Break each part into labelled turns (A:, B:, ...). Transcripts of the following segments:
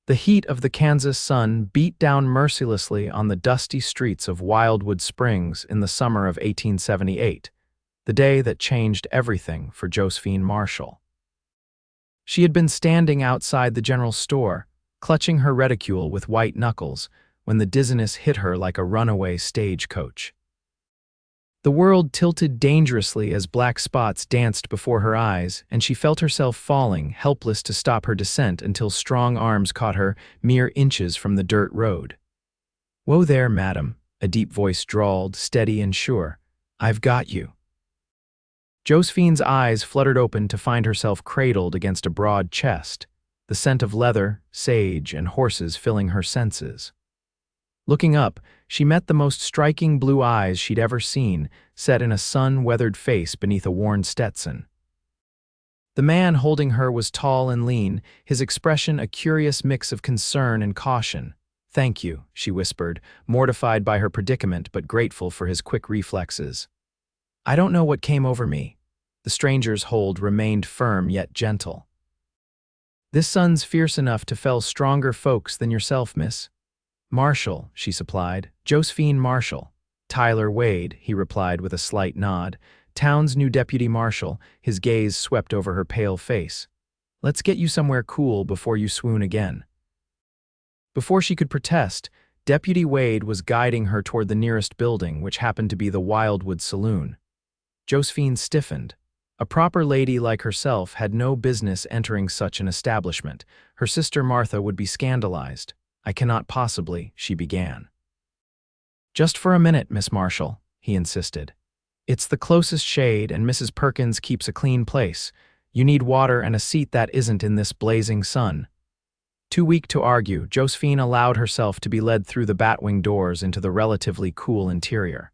A: The heat of the Kansas sun beat down mercilessly on the dusty streets of Wildwood Springs in the summer of 1878, the day that changed everything for Josephine Marshall. She had been standing outside the general store, clutching her reticule with white knuckles, when the dizziness hit her like a runaway stagecoach. The world tilted dangerously as black spots danced before her eyes, and she felt herself falling, helpless to stop her descent until strong arms caught her mere inches from the dirt road. "Whoa there, madam," a deep voice drawled, steady and sure. "I've got you." Josephine's eyes fluttered open to find herself cradled against a broad chest, the scent of leather, sage, and horses filling her senses. Looking up, she met the most striking blue eyes she'd ever seen, set in a sun-weathered face beneath a worn Stetson. The man holding her was tall and lean, his expression a curious mix of concern and caution. "Thank you," she whispered, mortified by her predicament but grateful for his quick reflexes. "I don't know what came over me." The stranger's hold remained firm yet gentle. "This sun's fierce enough to fell stronger folks than yourself, miss." "Marshall," she supplied. "Josephine Marshall." "Tyler Wade," he replied with a slight nod. "Town's new deputy marshal." His gaze swept over her pale face. "Let's get you somewhere cool before you swoon again." Before she could protest, Deputy Wade was guiding her toward the nearest building, which happened to be the Wildwood Saloon. Josephine stiffened. A proper lady like herself had no business entering such an establishment. Her sister Martha would be scandalized. "I cannot possibly," she began. "Just for a minute, Miss Marshall," he insisted. "It's the closest shade, and Mrs. Perkins keeps a clean place. You need water and a seat that isn't in this blazing sun." Too weak to argue, Josephine allowed herself to be led through the batwing doors into the relatively cool interior.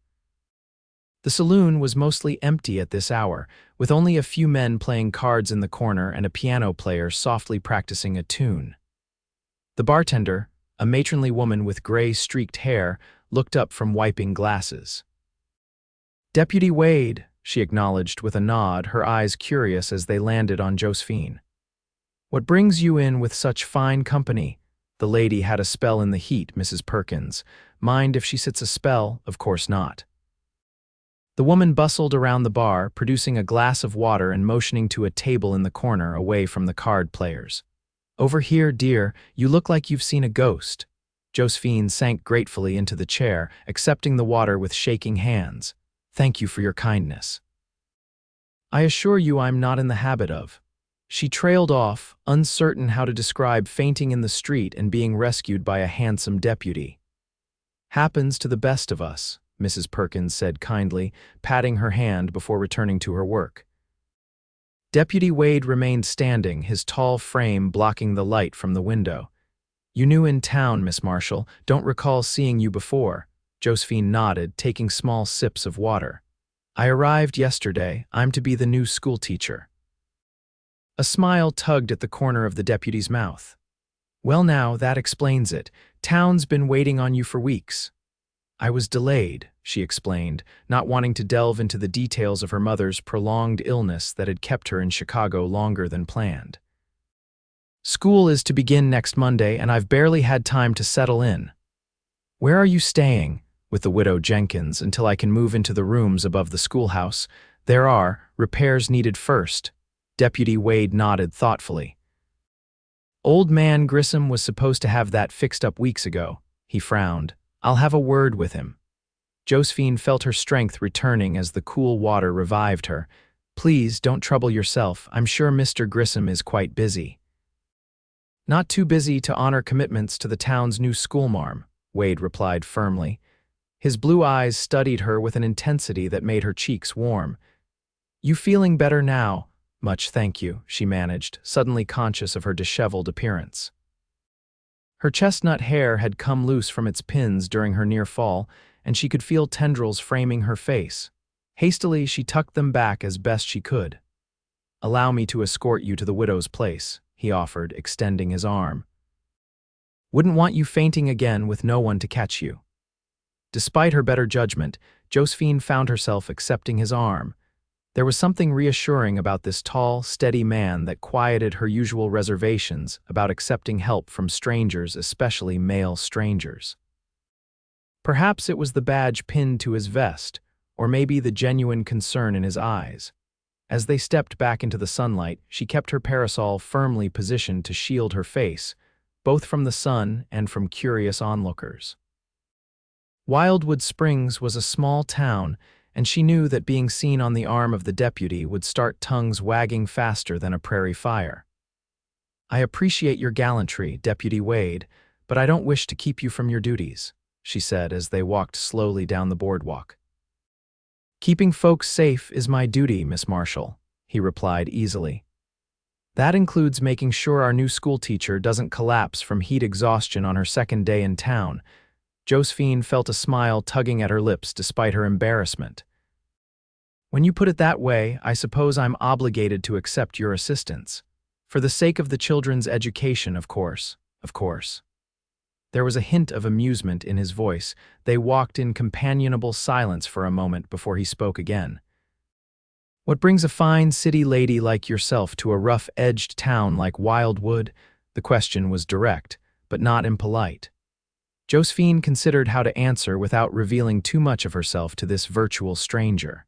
A: The saloon was mostly empty at this hour, with only a few men playing cards in the corner and a piano player softly practicing a tune. The bartender, a matronly woman with gray-streaked hair, looked up from wiping glasses. "Deputy Wade," she acknowledged with a nod, her eyes curious as they landed on Josephine. "What brings you in with such fine company?" The lady had a spell in the heat, Mrs. Perkins. "Mind if she sits a spell? Of course not." The woman bustled around the bar, producing a glass of water and motioning to a table in the corner away from the card players. "Over here, dear, you look like you've seen a ghost." Josephine sank gratefully into the chair, accepting the water with shaking hands. "Thank you for your kindness." "I assure you I'm not in the habit of." She trailed off, uncertain how to describe fainting in the street and being rescued by a handsome deputy. "Happens to the best of us," Mrs. Perkins said kindly, patting her hand before returning to her work. Deputy Wade remained standing, his tall frame blocking the light from the window. "You new in town, Miss Marshall. Don't recall seeing you before." Josephine nodded, taking small sips of water. "I arrived yesterday. I'm to be the new schoolteacher." A smile tugged at the corner of the deputy's mouth. "Well now, that explains it. Town's been waiting on you for weeks." "I was delayed," she explained, not wanting to delve into the details of her mother's prolonged illness that had kept her in Chicago longer than planned. "School is to begin next Monday, and I've barely had time to settle in." "Where are you staying?" "With the widow Jenkins, until I can move into the rooms above the schoolhouse. There are repairs needed first." Deputy Wade nodded thoughtfully. "Old man Grissom was supposed to have that fixed up weeks ago." He frowned. "I'll have a word with him." Josephine felt her strength returning as the cool water revived her. "Please, don't trouble yourself. I'm sure Mr. Grissom is quite busy." "Not too busy to honor commitments to the town's new schoolmarm," Wade replied firmly. His blue eyes studied her with an intensity that made her cheeks warm. "You feeling better now?" "Much, thank you," she managed, suddenly conscious of her disheveled appearance. Her chestnut hair had come loose from its pins during her near fall, and she could feel tendrils framing her face. Hastily, she tucked them back as best she could. "Allow me to escort you to the widow's place," he offered, extending his arm. "Wouldn't want you fainting again with no one to catch you." Despite her better judgment, Josephine found herself accepting his arm. There was something reassuring about this tall, steady man that quieted her usual reservations about accepting help from strangers, especially male strangers. Perhaps it was the badge pinned to his vest, or maybe the genuine concern in his eyes. As they stepped back into the sunlight, she kept her parasol firmly positioned to shield her face, both from the sun and from curious onlookers. Wildwood Springs was a small town, and she knew that being seen on the arm of the deputy would start tongues wagging faster than a prairie fire. "I appreciate your gallantry, Deputy Wade, but I don't wish to keep you from your duties," she said as they walked slowly down the boardwalk. "Keeping folks safe is my duty, Miss Marshall," he replied easily. "That includes making sure our new schoolteacher doesn't collapse from heat exhaustion on her second day in town." Josephine felt a smile tugging at her lips despite her embarrassment. "When you put it that way, I suppose I'm obligated to accept your assistance. For the sake of the children's education, of course, of course." There was a hint of amusement in his voice. They walked in companionable silence for a moment before he spoke again. "What brings a fine city lady like yourself to a rough-edged town like Wildwood?" The question was direct, but not impolite. Josephine considered how to answer without revealing too much of herself to this virtual stranger.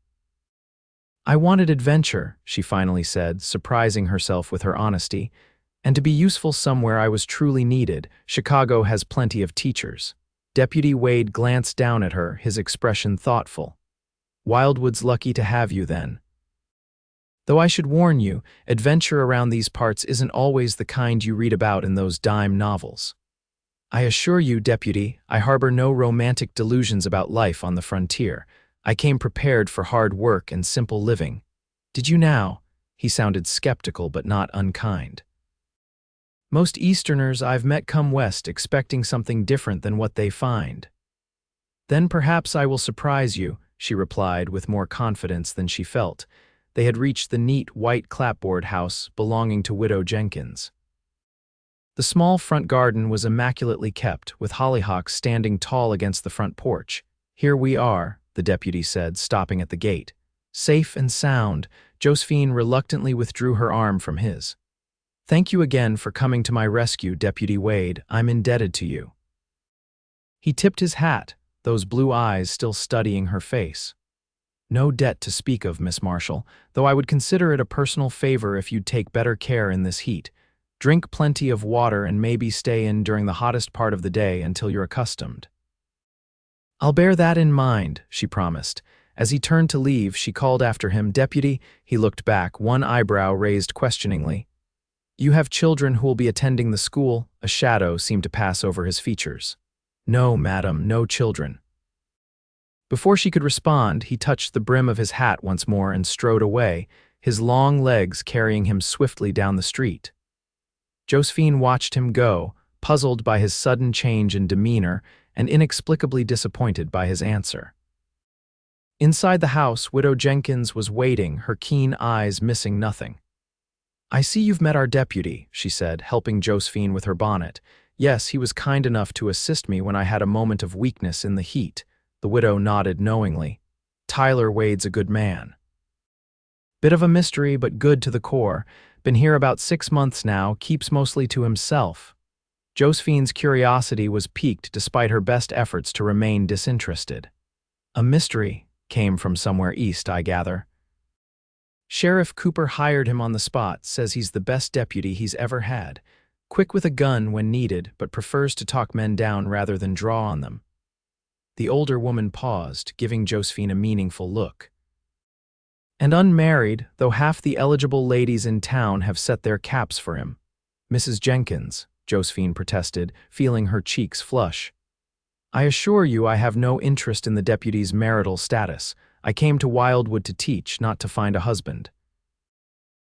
A: "I wanted adventure," she finally said, surprising herself with her honesty, "and to be useful somewhere I was truly needed. Chicago has plenty of teachers." Deputy Wade glanced down at her, his expression thoughtful. "Wildwood's lucky to have you, then. Though I should warn you, adventure around these parts isn't always the kind you read about in those dime novels. I assure you, Deputy, I harbor no romantic delusions about life on the frontier. I came prepared for hard work and simple living. Did you now?" He sounded skeptical but not unkind. "Most Easterners I've met come west expecting something different than what they find." "Then perhaps I will surprise you," she replied with more confidence than she felt. They had reached the neat white clapboard house belonging to Widow Jenkins. The small front garden was immaculately kept, with hollyhocks standing tall against the front porch. "Here we are," the deputy said, stopping at the gate. "Safe and sound." Josephine reluctantly withdrew her arm from his. "Thank you again for coming to my rescue, Deputy Wade. I'm indebted to you." He tipped his hat, those blue eyes still studying her face. "No debt to speak of, Miss Marshall, though I would consider it a personal favor if you'd take better care in this heat. Drink plenty of water and maybe stay in during the hottest part of the day until you're accustomed." "I'll bear that in mind," she promised. As he turned to leave, she called after him, "Deputy." He looked back, one eyebrow raised questioningly. "You have children who will be attending the school?" A shadow seemed to pass over his features. "No, madam, no children." Before she could respond, he touched the brim of his hat once more and strode away, his long legs carrying him swiftly down the street. Josephine watched him go, puzzled by his sudden change in demeanor and inexplicably disappointed by his answer. Inside the house, Widow Jenkins was waiting, her keen eyes missing nothing. "I see you've met our deputy," she said, helping Josephine with her bonnet. "Yes, he was kind enough to assist me when I had a moment of weakness in the heat." The widow nodded knowingly. "Tyler Wade's a good man. Bit of a mystery, but good to the core. Been here about 6 months now, keeps mostly to himself." Josephine's curiosity was piqued despite her best efforts to remain disinterested. "A mystery came from somewhere east, I gather." "Sheriff Cooper hired him on the spot, says he's the best deputy he's ever had. Quick with a gun when needed, but prefers to talk men down rather than draw on them." The older woman paused, giving Josephine a meaningful look. "And unmarried, though half the eligible ladies in town have set their caps for him." "Mrs. Jenkins," Josephine protested, feeling her cheeks flush. "I assure you I have no interest in the deputy's marital status. I came to Wildwood to teach, not to find a husband."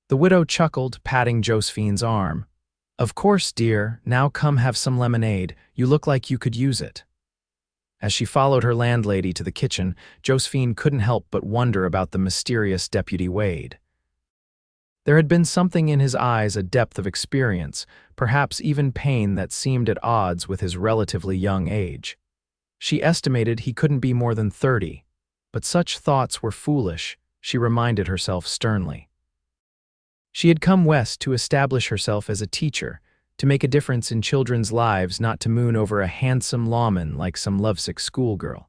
A: The widow chuckled, patting Josephine's arm. "Of course, dear. Now come have some lemonade. You look like you could use it." As she followed her landlady to the kitchen, Josephine couldn't help but wonder about the mysterious Deputy Wade. There had been something in his eyes, a depth of experience, perhaps even pain that seemed at odds with his relatively young age. She estimated he couldn't be more than 30, but such thoughts were foolish. she reminded herself sternly. She had come west to establish herself as a teacher, to make a difference in children's lives, not to moon over a handsome lawman like some lovesick schoolgirl.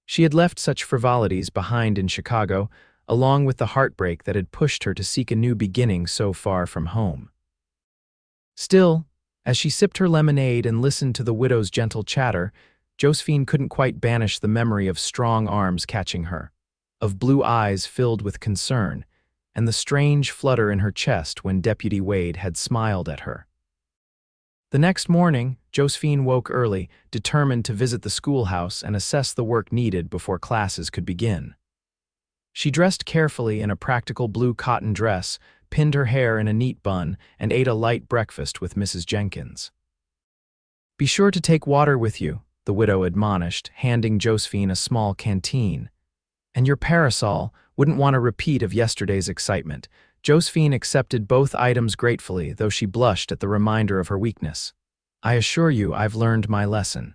A: She had left such frivolities behind in Chicago, along with the heartbreak that had pushed her to seek a new beginning so far from home. Still, as she sipped her lemonade and listened to the widow's gentle chatter, Josephine couldn't quite banish the memory of strong arms catching her, of blue eyes filled with concern, and the strange flutter in her chest when Deputy Wade had smiled at her. The next morning, Josephine woke early, determined to visit the schoolhouse and assess the work needed before classes could begin. She dressed carefully in a practical blue cotton dress, pinned her hair in a neat bun, and ate a light breakfast with Mrs. Jenkins. "Be sure to take water with you," the widow admonished, handing Josephine a small canteen. "And your parasol, wouldn't want a repeat of yesterday's excitement." Josephine accepted both items gratefully, though she blushed at the reminder of her weakness. "I assure you I've learned my lesson."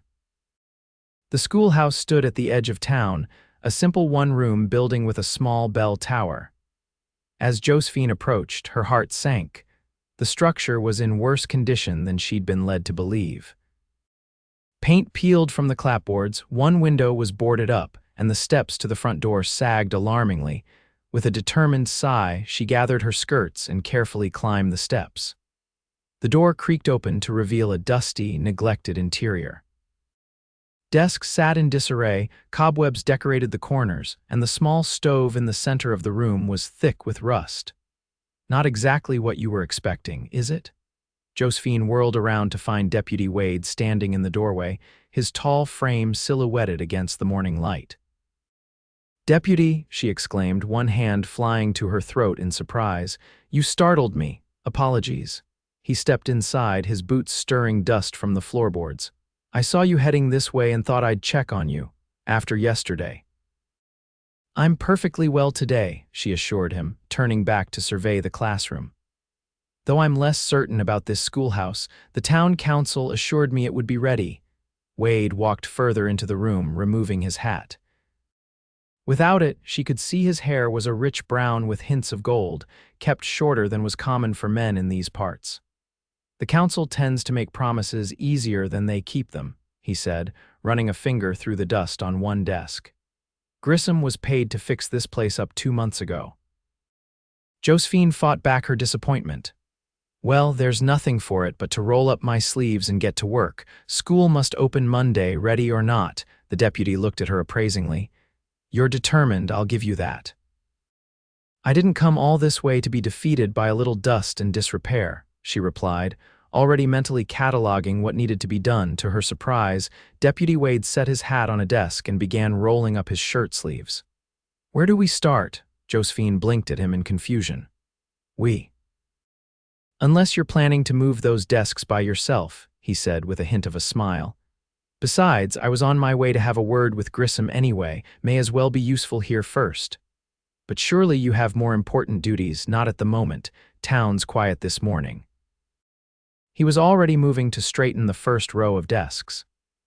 A: The schoolhouse stood at the edge of town, a simple one-room building with a small bell tower. As Josephine approached, her heart sank. The structure was in worse condition than she'd been led to believe. Paint peeled from the clapboards, one window was boarded up, and the steps to the front door sagged alarmingly. With a determined sigh, she gathered her skirts and carefully climbed the steps. The door creaked open to reveal a dusty, neglected interior. Desks sat in disarray, cobwebs decorated the corners, and the small stove in the center of the room was thick with rust. "Not exactly what you were expecting, is it?" Josephine whirled around to find Deputy Wade standing in the doorway, his tall frame silhouetted against the morning light. "Deputy," she exclaimed, one hand flying to her throat in surprise, "you startled me. Apologies." He stepped inside, his boots stirring dust from the floorboards. "I saw you heading this way and thought I'd check on you, after yesterday." "I'm perfectly well today," she assured him, turning back to survey the classroom. "Though I'm less certain about this schoolhouse, the town council assured me it would be ready." Wade walked further into the room, removing his hat. Without it, she could see his hair was a rich brown with hints of gold, kept shorter than was common for men in these parts. "The council tends to make promises easier than they keep them," he said, running a finger through the dust on one desk. "Grissom was paid to fix this place up 2 months ago." Josephine fought back her disappointment. "Well, there's nothing for it but to roll up my sleeves and get to work. School must open Monday, ready or not." The deputy looked at her appraisingly. "You're determined, I'll give you that." "I didn't come all this way to be defeated by a little dust and disrepair," she replied, already mentally cataloging what needed to be done. To her surprise, Deputy Wade set his hat on a desk and began rolling up his shirt sleeves. "Where do we start?" Josephine blinked at him in confusion. "We." "Unless you're planning to move those desks by yourself," he said with a hint of a smile. "Besides, I was on my way to have a word with Grissom anyway, may as well be useful here first. But surely you have more important duties, not at the moment. Town's quiet this morning." He was already moving to straighten the first row of desks.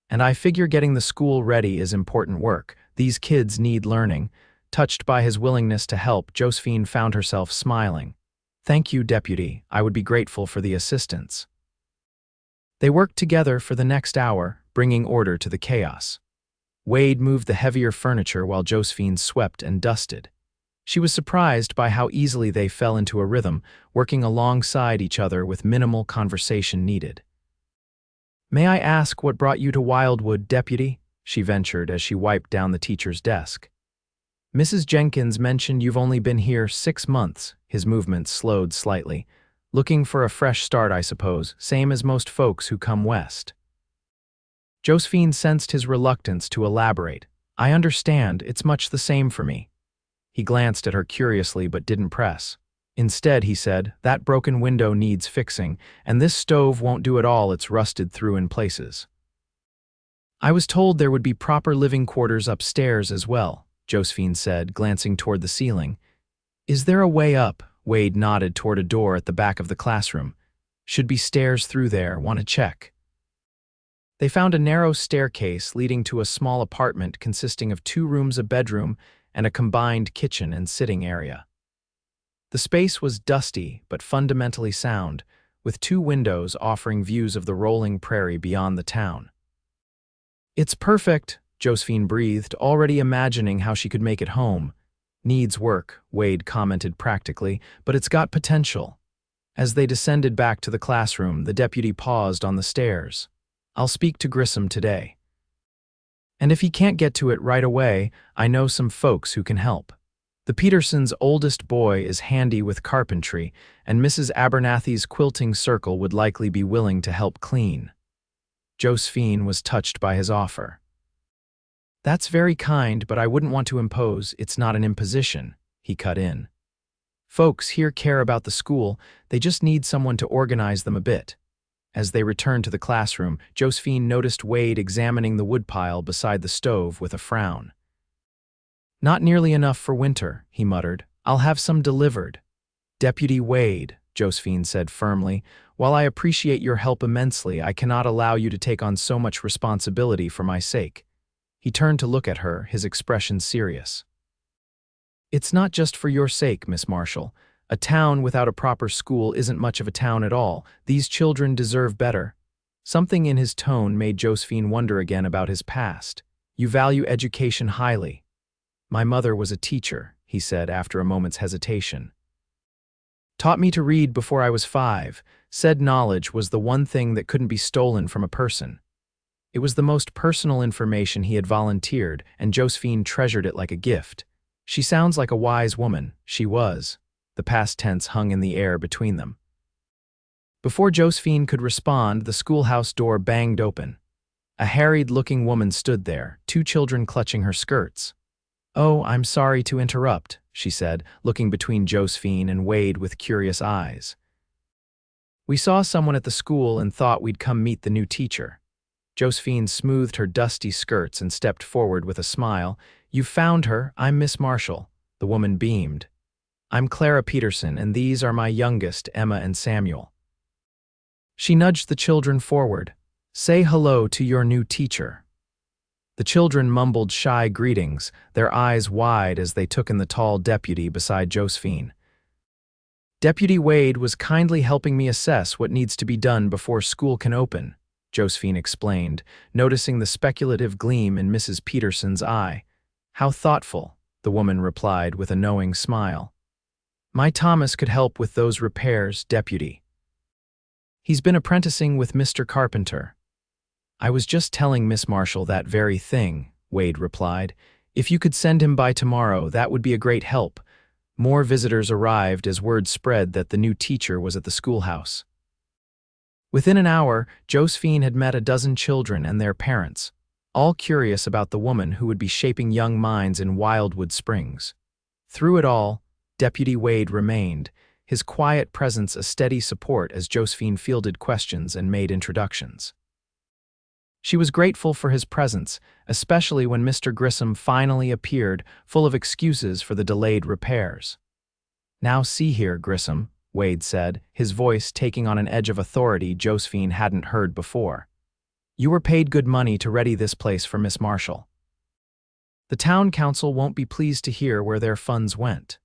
A: "And I figure getting the school ready is important work. These kids need learning." Touched by his willingness to help, Josephine found herself smiling. "Thank you, Deputy. I would be grateful for the assistance." They worked together for the next hour, bringing order to the chaos. Wade moved the heavier furniture while Josephine swept and dusted. She was surprised by how easily they fell into a rhythm, working alongside each other with minimal conversation needed. "May I ask what brought you to Wildwood, Deputy?" she ventured as she wiped down the teacher's desk. "Mrs. Jenkins mentioned you've only been here 6 months." His movements slowed slightly. "Looking for a fresh start, I suppose, same as most folks who come west." Josephine sensed his reluctance to elaborate. "I understand, it's much the same for me." He glanced at her curiously but didn't press. Instead, he said, "That broken window needs fixing, and this stove won't do it all, it's rusted through in places." "I was told there would be proper living quarters upstairs as well," Josephine said, glancing toward the ceiling. "Is there a way up?" Wade nodded toward a door at the back of the classroom. "Should be stairs through there, want to check." They found a narrow staircase leading to a small apartment consisting of 2 rooms, a bedroom, and a combined kitchen and sitting area. The space was dusty but fundamentally sound, with 2 windows offering views of the rolling prairie beyond the town. "It's perfect," Josephine breathed, already imagining how she could make it home. "Needs work," Wade commented practically, "but it's got potential." As they descended back to the classroom, the deputy paused on the stairs. "I'll speak to Grissom today. And if he can't get to it right away, I know some folks who can help. The Petersons' oldest boy is handy with carpentry, and Mrs. Abernathy's quilting circle would likely be willing to help clean." Josephine was touched by his offer. "That's very kind, but I wouldn't want to impose. It's not an imposition," he cut in. "Folks here care about the school, they just need someone to organize them a bit." As they returned to the classroom, Josephine noticed Wade examining the woodpile beside the stove with a frown. "Not nearly enough for winter," he muttered. "I'll have some delivered." "Deputy Wade," Josephine said firmly, "while I appreciate your help immensely, I cannot allow you to take on so much responsibility for my sake." He turned to look at her, his expression serious. "It's not just for your sake, Miss Marshall. A town without a proper school isn't much of a town at all. These children deserve better." Something in his tone made Josephine wonder again about his past. "You value education highly." "My mother was a teacher," he said after a moment's hesitation. "Taught me to read before I was 5. Said knowledge was the one thing that couldn't be stolen from a person." It was the most personal information he had volunteered, and Josephine treasured it like a gift. "She sounds like a wise woman." She was. The past tense hung in the air between them. Before Josephine could respond, the schoolhouse door banged open. A harried-looking woman stood there, 2 children clutching her skirts. "Oh, I'm sorry to interrupt," she said, looking between Josephine and Wade with curious eyes. "We saw someone at the school and thought we'd come meet the new teacher." Josephine smoothed her dusty skirts and stepped forward with a smile. "You've found her. I'm Miss Marshall." The woman beamed. "I'm Clara Peterson, and these are my youngest, Emma and Samuel." She nudged the children forward. "Say hello to your new teacher." The children mumbled shy greetings, their eyes wide as they took in the tall deputy beside Josephine. "Deputy Wade was kindly helping me assess what needs to be done before school can open," Josephine explained, noticing the speculative gleam in Mrs. Peterson's eye. "How thoughtful," the woman replied with a knowing smile. "My Thomas could help with those repairs, deputy. He's been apprenticing with Mr. Carpenter." "I was just telling Miss Marshall that very thing," Wade replied. "If you could send him by tomorrow, that would be a great help." More visitors arrived as word spread that the new teacher was at the schoolhouse. Within an hour, Josephine had met a dozen children and their parents, all curious about the woman who would be shaping young minds in Wildwood Springs. Through it all, Deputy Wade remained, his quiet presence a steady support as Josephine fielded questions and made introductions. She was grateful for his presence, especially when Mr. Grissom finally appeared, full of excuses for the delayed repairs. "Now see here, Grissom," Wade said, his voice taking on an edge of authority Josephine hadn't heard before. "You were paid good money to ready this place for Miss Marshall. The town council won't be pleased to hear where their funds went."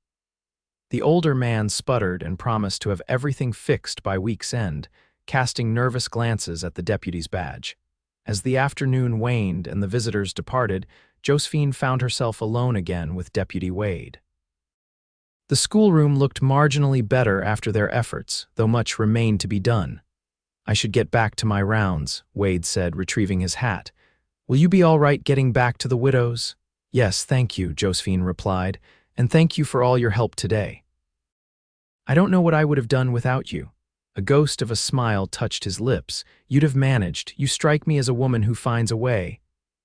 A: The older man sputtered and promised to have everything fixed by week's end, casting nervous glances at the deputy's badge. As the afternoon waned and the visitors departed, Josephine found herself alone again with Deputy Wade. The schoolroom looked marginally better after their efforts, though much remained to be done. "I should get back to my rounds," Wade said, retrieving his hat. "Will you be all right getting back to the widows?" "Yes, thank you," Josephine replied, "and thank you for all your help today." "I don't know what I would have done without you." A ghost of a smile touched his lips. "You'd have managed. You strike me as a woman who finds a way."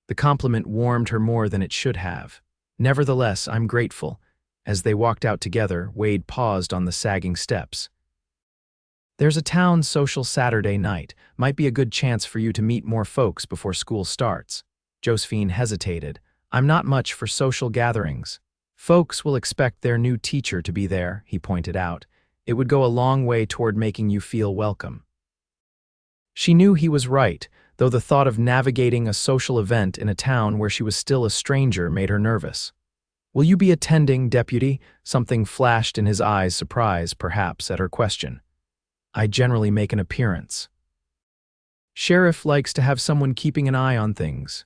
A: The compliment warmed her more than it should have. "Nevertheless, I'm grateful." As they walked out together, Wade paused on the sagging steps. "There's a town social Saturday night. Might be a good chance for you to meet more folks before school starts." Josephine hesitated. "I'm not much for social gatherings." "Folks will expect their new teacher to be there," he pointed out. "It would go a long way toward making you feel welcome." She knew he was right, though the thought of navigating a social event in a town where she was still a stranger made her nervous. "Will you be attending, Deputy?" Something flashed in his eyes, surprise, perhaps, at her question. "I generally make an appearance." "Sheriff likes to have someone keeping an eye on things."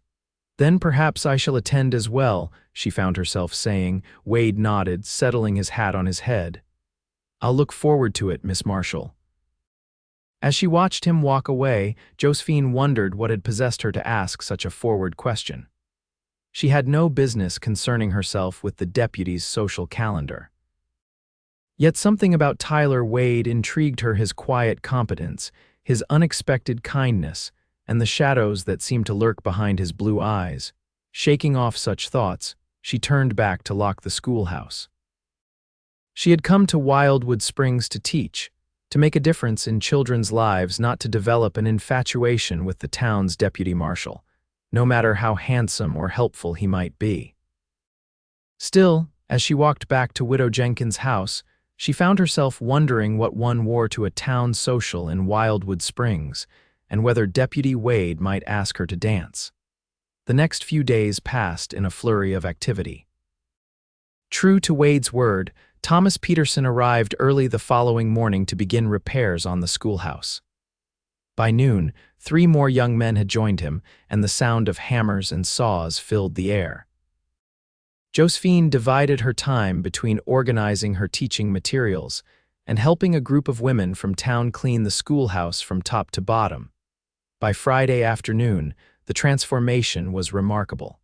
A: "Then perhaps I shall attend as well," she found herself saying. Wade nodded, settling his hat on his head. "I'll look forward to it, Miss Marshall." As she watched him walk away, Josephine wondered what had possessed her to ask such a forward question. She had no business concerning herself with the deputy's social calendar. Yet something about Tyler Wade intrigued her, his quiet competence, his unexpected kindness, and the shadows that seemed to lurk behind his blue eyes. Shaking off such thoughts, she turned back to lock the schoolhouse. She had come to Wildwood Springs to teach, to make a difference in children's lives, not to develop an infatuation with the town's deputy marshal, no matter how handsome or helpful he might be. Still, as she walked back to Widow Jenkins' house, she found herself wondering what one wore to a town social in Wildwood Springs, and whether Deputy Wade might ask her to dance. The next few days passed in a flurry of activity. True to Wade's word, Thomas Peterson arrived early the following morning to begin repairs on the schoolhouse. By noon, 3 more young men had joined him, and the sound of hammers and saws filled the air. Josephine divided her time between organizing her teaching materials and helping a group of women from town clean the schoolhouse from top to bottom. By Friday afternoon, the transformation was remarkable.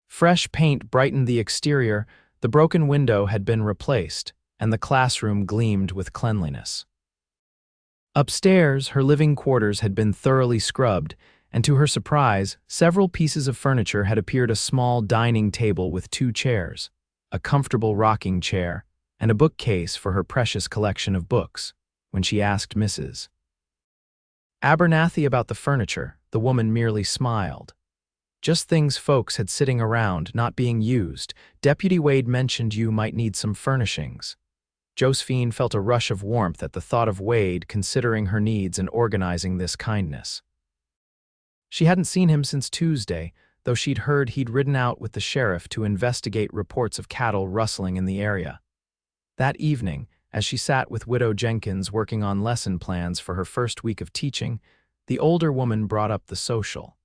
A: Fresh paint brightened the exterior, the broken window had been replaced, and the classroom gleamed with cleanliness. Upstairs, her living quarters had been thoroughly scrubbed, and to her surprise, several pieces of furniture had appeared: a small dining table with 2 chairs, a comfortable rocking chair, and a bookcase for her precious collection of books. When she asked Mrs. Abernathy about the furniture, the woman merely smiled. "Just things folks had sitting around, not being used. Deputy Wade mentioned you might need some furnishings." Josephine felt a rush of warmth at the thought of Wade considering her needs and organizing this kindness. She hadn't seen him since Tuesday, though she'd heard he'd ridden out with the sheriff to investigate reports of cattle rustling in the area. That evening, as she sat with Widow Jenkins working on lesson plans for her first week of teaching, the older woman brought up the social.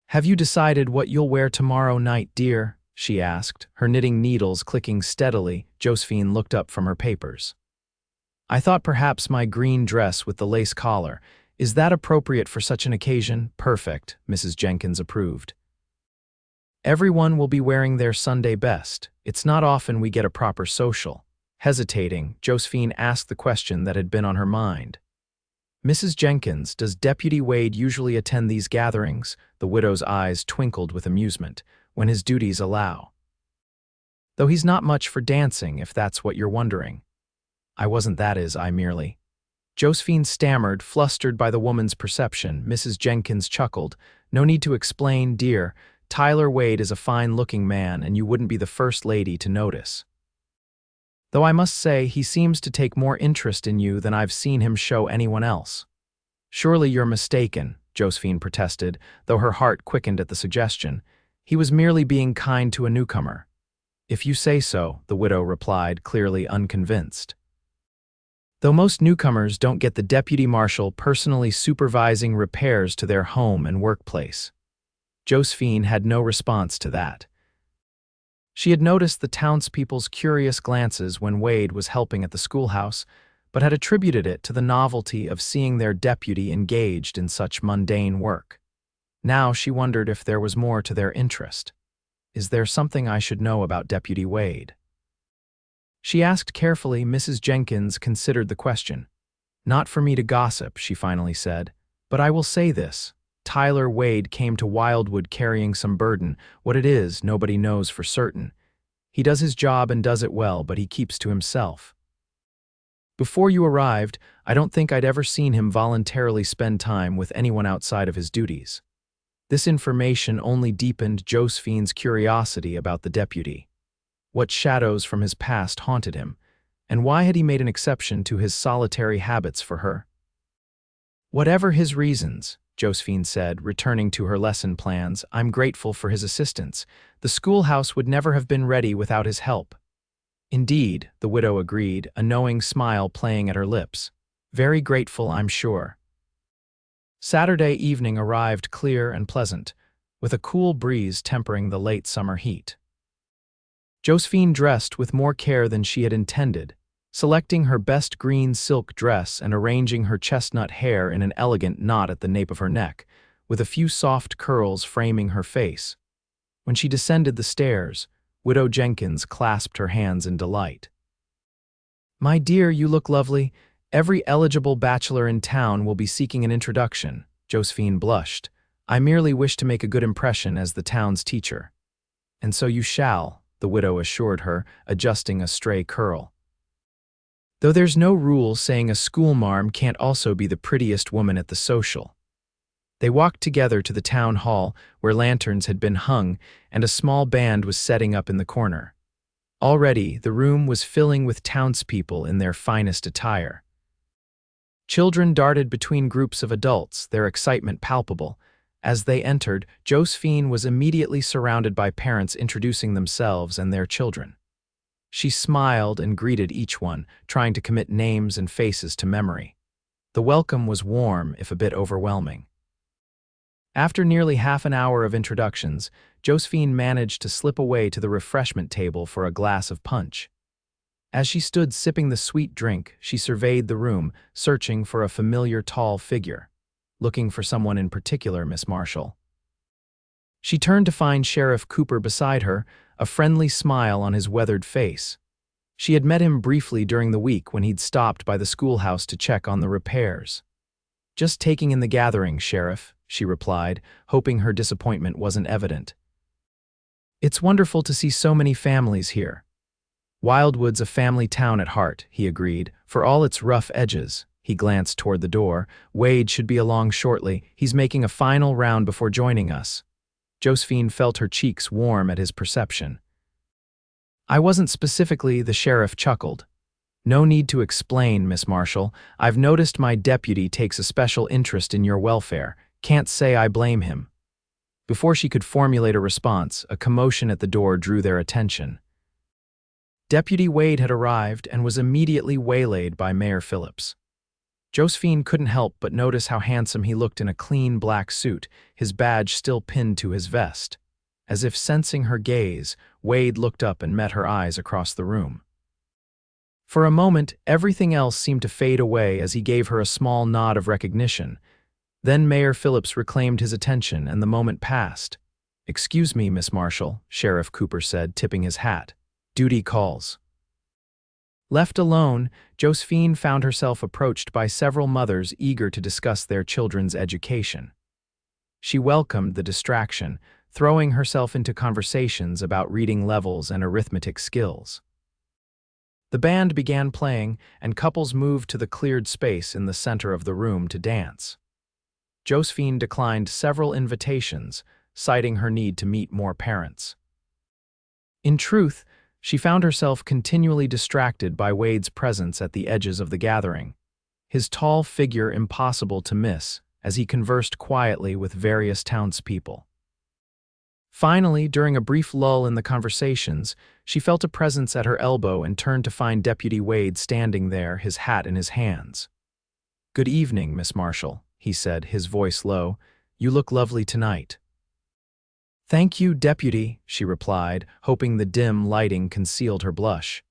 A: "Have you decided what you'll wear tomorrow night, dear?" she asked, her knitting needles clicking steadily. Josephine looked up from her papers. "I thought perhaps my green dress with the lace collar. Is that appropriate for such an occasion?" "Perfect," Mrs. Jenkins approved. "Everyone will be wearing their Sunday best. It's not often we get a proper social." Hesitating, Josephine asked the question that had been on her mind. "Mrs. Jenkins, does Deputy Wade usually attend these gatherings?" The widow's eyes twinkled with amusement. "When his duties allow. Though he's not much for dancing, if that's what you're wondering." "I wasn't, that is, I merely." Josephine stammered, flustered by the woman's perception. Mrs. Jenkins chuckled. "No need to explain, dear. Tyler Wade is a fine-looking man, and you wouldn't be the first lady to notice. Though I must say, he seems to take more interest in you than I've seen him show anyone else." "Surely you're mistaken," Josephine protested, though her heart quickened at the suggestion. "He was merely being kind to a newcomer." "If you say so," the widow replied, clearly unconvinced. "Though most newcomers don't get the deputy marshal personally supervising repairs to their home and workplace." Josephine had no response to that. She had noticed the townspeople's curious glances when Wade was helping at the schoolhouse, but had attributed it to the novelty of seeing their deputy engaged in such mundane work. Now she wondered if there was more to their interest. "Is there something I should know about Deputy Wade?" she asked carefully. Mrs. Jenkins considered the question. "Not for me to gossip," she finally said, "but I will say this. Tyler Wade came to Wildwood carrying some burden. What it is, nobody knows for certain. He does his job and does it well, but he keeps to himself. Before you arrived, I don't think I'd ever seen him voluntarily spend time with anyone outside of his duties." This information only deepened Josephine's curiosity about the deputy. What shadows from his past haunted him, and why had he made an exception to his solitary habits for her? Whatever his reasons, Josephine said, returning to her lesson plans, I'm grateful for his assistance. The schoolhouse would never have been ready without his help. Indeed, the widow agreed, a knowing smile playing at her lips. Very grateful, I'm sure. Saturday evening arrived clear and pleasant, with a cool breeze tempering the late summer heat. Josephine dressed with more care than she had intended, selecting her best green silk dress and arranging her chestnut hair in an elegant knot at the nape of her neck, with a few soft curls framing her face. When she descended the stairs, Widow Jenkins clasped her hands in delight. "My dear, you look lovely. Every eligible bachelor in town will be seeking an introduction." Josephine blushed. "I merely wish to make a good impression as the town's teacher." "And so you shall," the widow assured her, adjusting a stray curl. "Though there's no rule saying a schoolmarm can't also be the prettiest woman at the social." They walked together to the town hall, where lanterns had been hung and a small band was setting up in the corner. Already, the room was filling with townspeople in their finest attire. Children darted between groups of adults, their excitement palpable. As they entered, Josephine was immediately surrounded by parents introducing themselves and their children. She smiled and greeted each one, trying to commit names and faces to memory. The welcome was warm, if a bit overwhelming. After nearly half an hour of introductions, Josephine managed to slip away to the refreshment table for a glass of punch. As she stood sipping the sweet drink, she surveyed the room, searching for a familiar tall figure. "Looking for someone in particular, Miss Marshall?" She turned to find Sheriff Cooper beside her, a friendly smile on his weathered face. She had met him briefly during the week when he'd stopped by the schoolhouse to check on the repairs. "Just taking in the gathering, Sheriff," she replied, hoping her disappointment wasn't evident. "It's wonderful to see so many families here." "Wildwood's a family town at heart," he agreed, "for all its rough edges." He glanced toward the door. "Wade should be along shortly. He's making a final round before joining us." Josephine felt her cheeks warm at his perception. "I wasn't specifically," the sheriff chuckled. "No need to explain, Miss Marshall. I've noticed my deputy takes a special interest in your welfare. Can't say I blame him." Before she could formulate a response, a commotion at the door drew their attention. Deputy Wade had arrived and was immediately waylaid by Mayor Phillips. Josephine couldn't help but notice how handsome he looked in a clean black suit, his badge still pinned to his vest. As if sensing her gaze, Wade looked up and met her eyes across the room. For a moment, everything else seemed to fade away as he gave her a small nod of recognition. Then Mayor Phillips reclaimed his attention and the moment passed. "Excuse me, Miss Marshall," Sheriff Cooper said, tipping his hat. "Duty calls." Left alone, Josephine found herself approached by several mothers eager to discuss their children's education. She welcomed the distraction, throwing herself into conversations about reading levels and arithmetic skills. The band began playing, and couples moved to the cleared space in the center of the room to dance. Josephine declined several invitations, citing her need to meet more parents. In truth, she found herself continually distracted by Wade's presence at the edges of the gathering, his tall figure impossible to miss as he conversed quietly with various townspeople. Finally, during a brief lull in the conversations, she felt a presence at her elbow and turned to find Deputy Wade standing there, his hat in his hands. "Good evening, Miss Marshall," he said, his voice low. "You look lovely tonight." "Thank you, Deputy," she replied, hoping the dim lighting concealed her blush.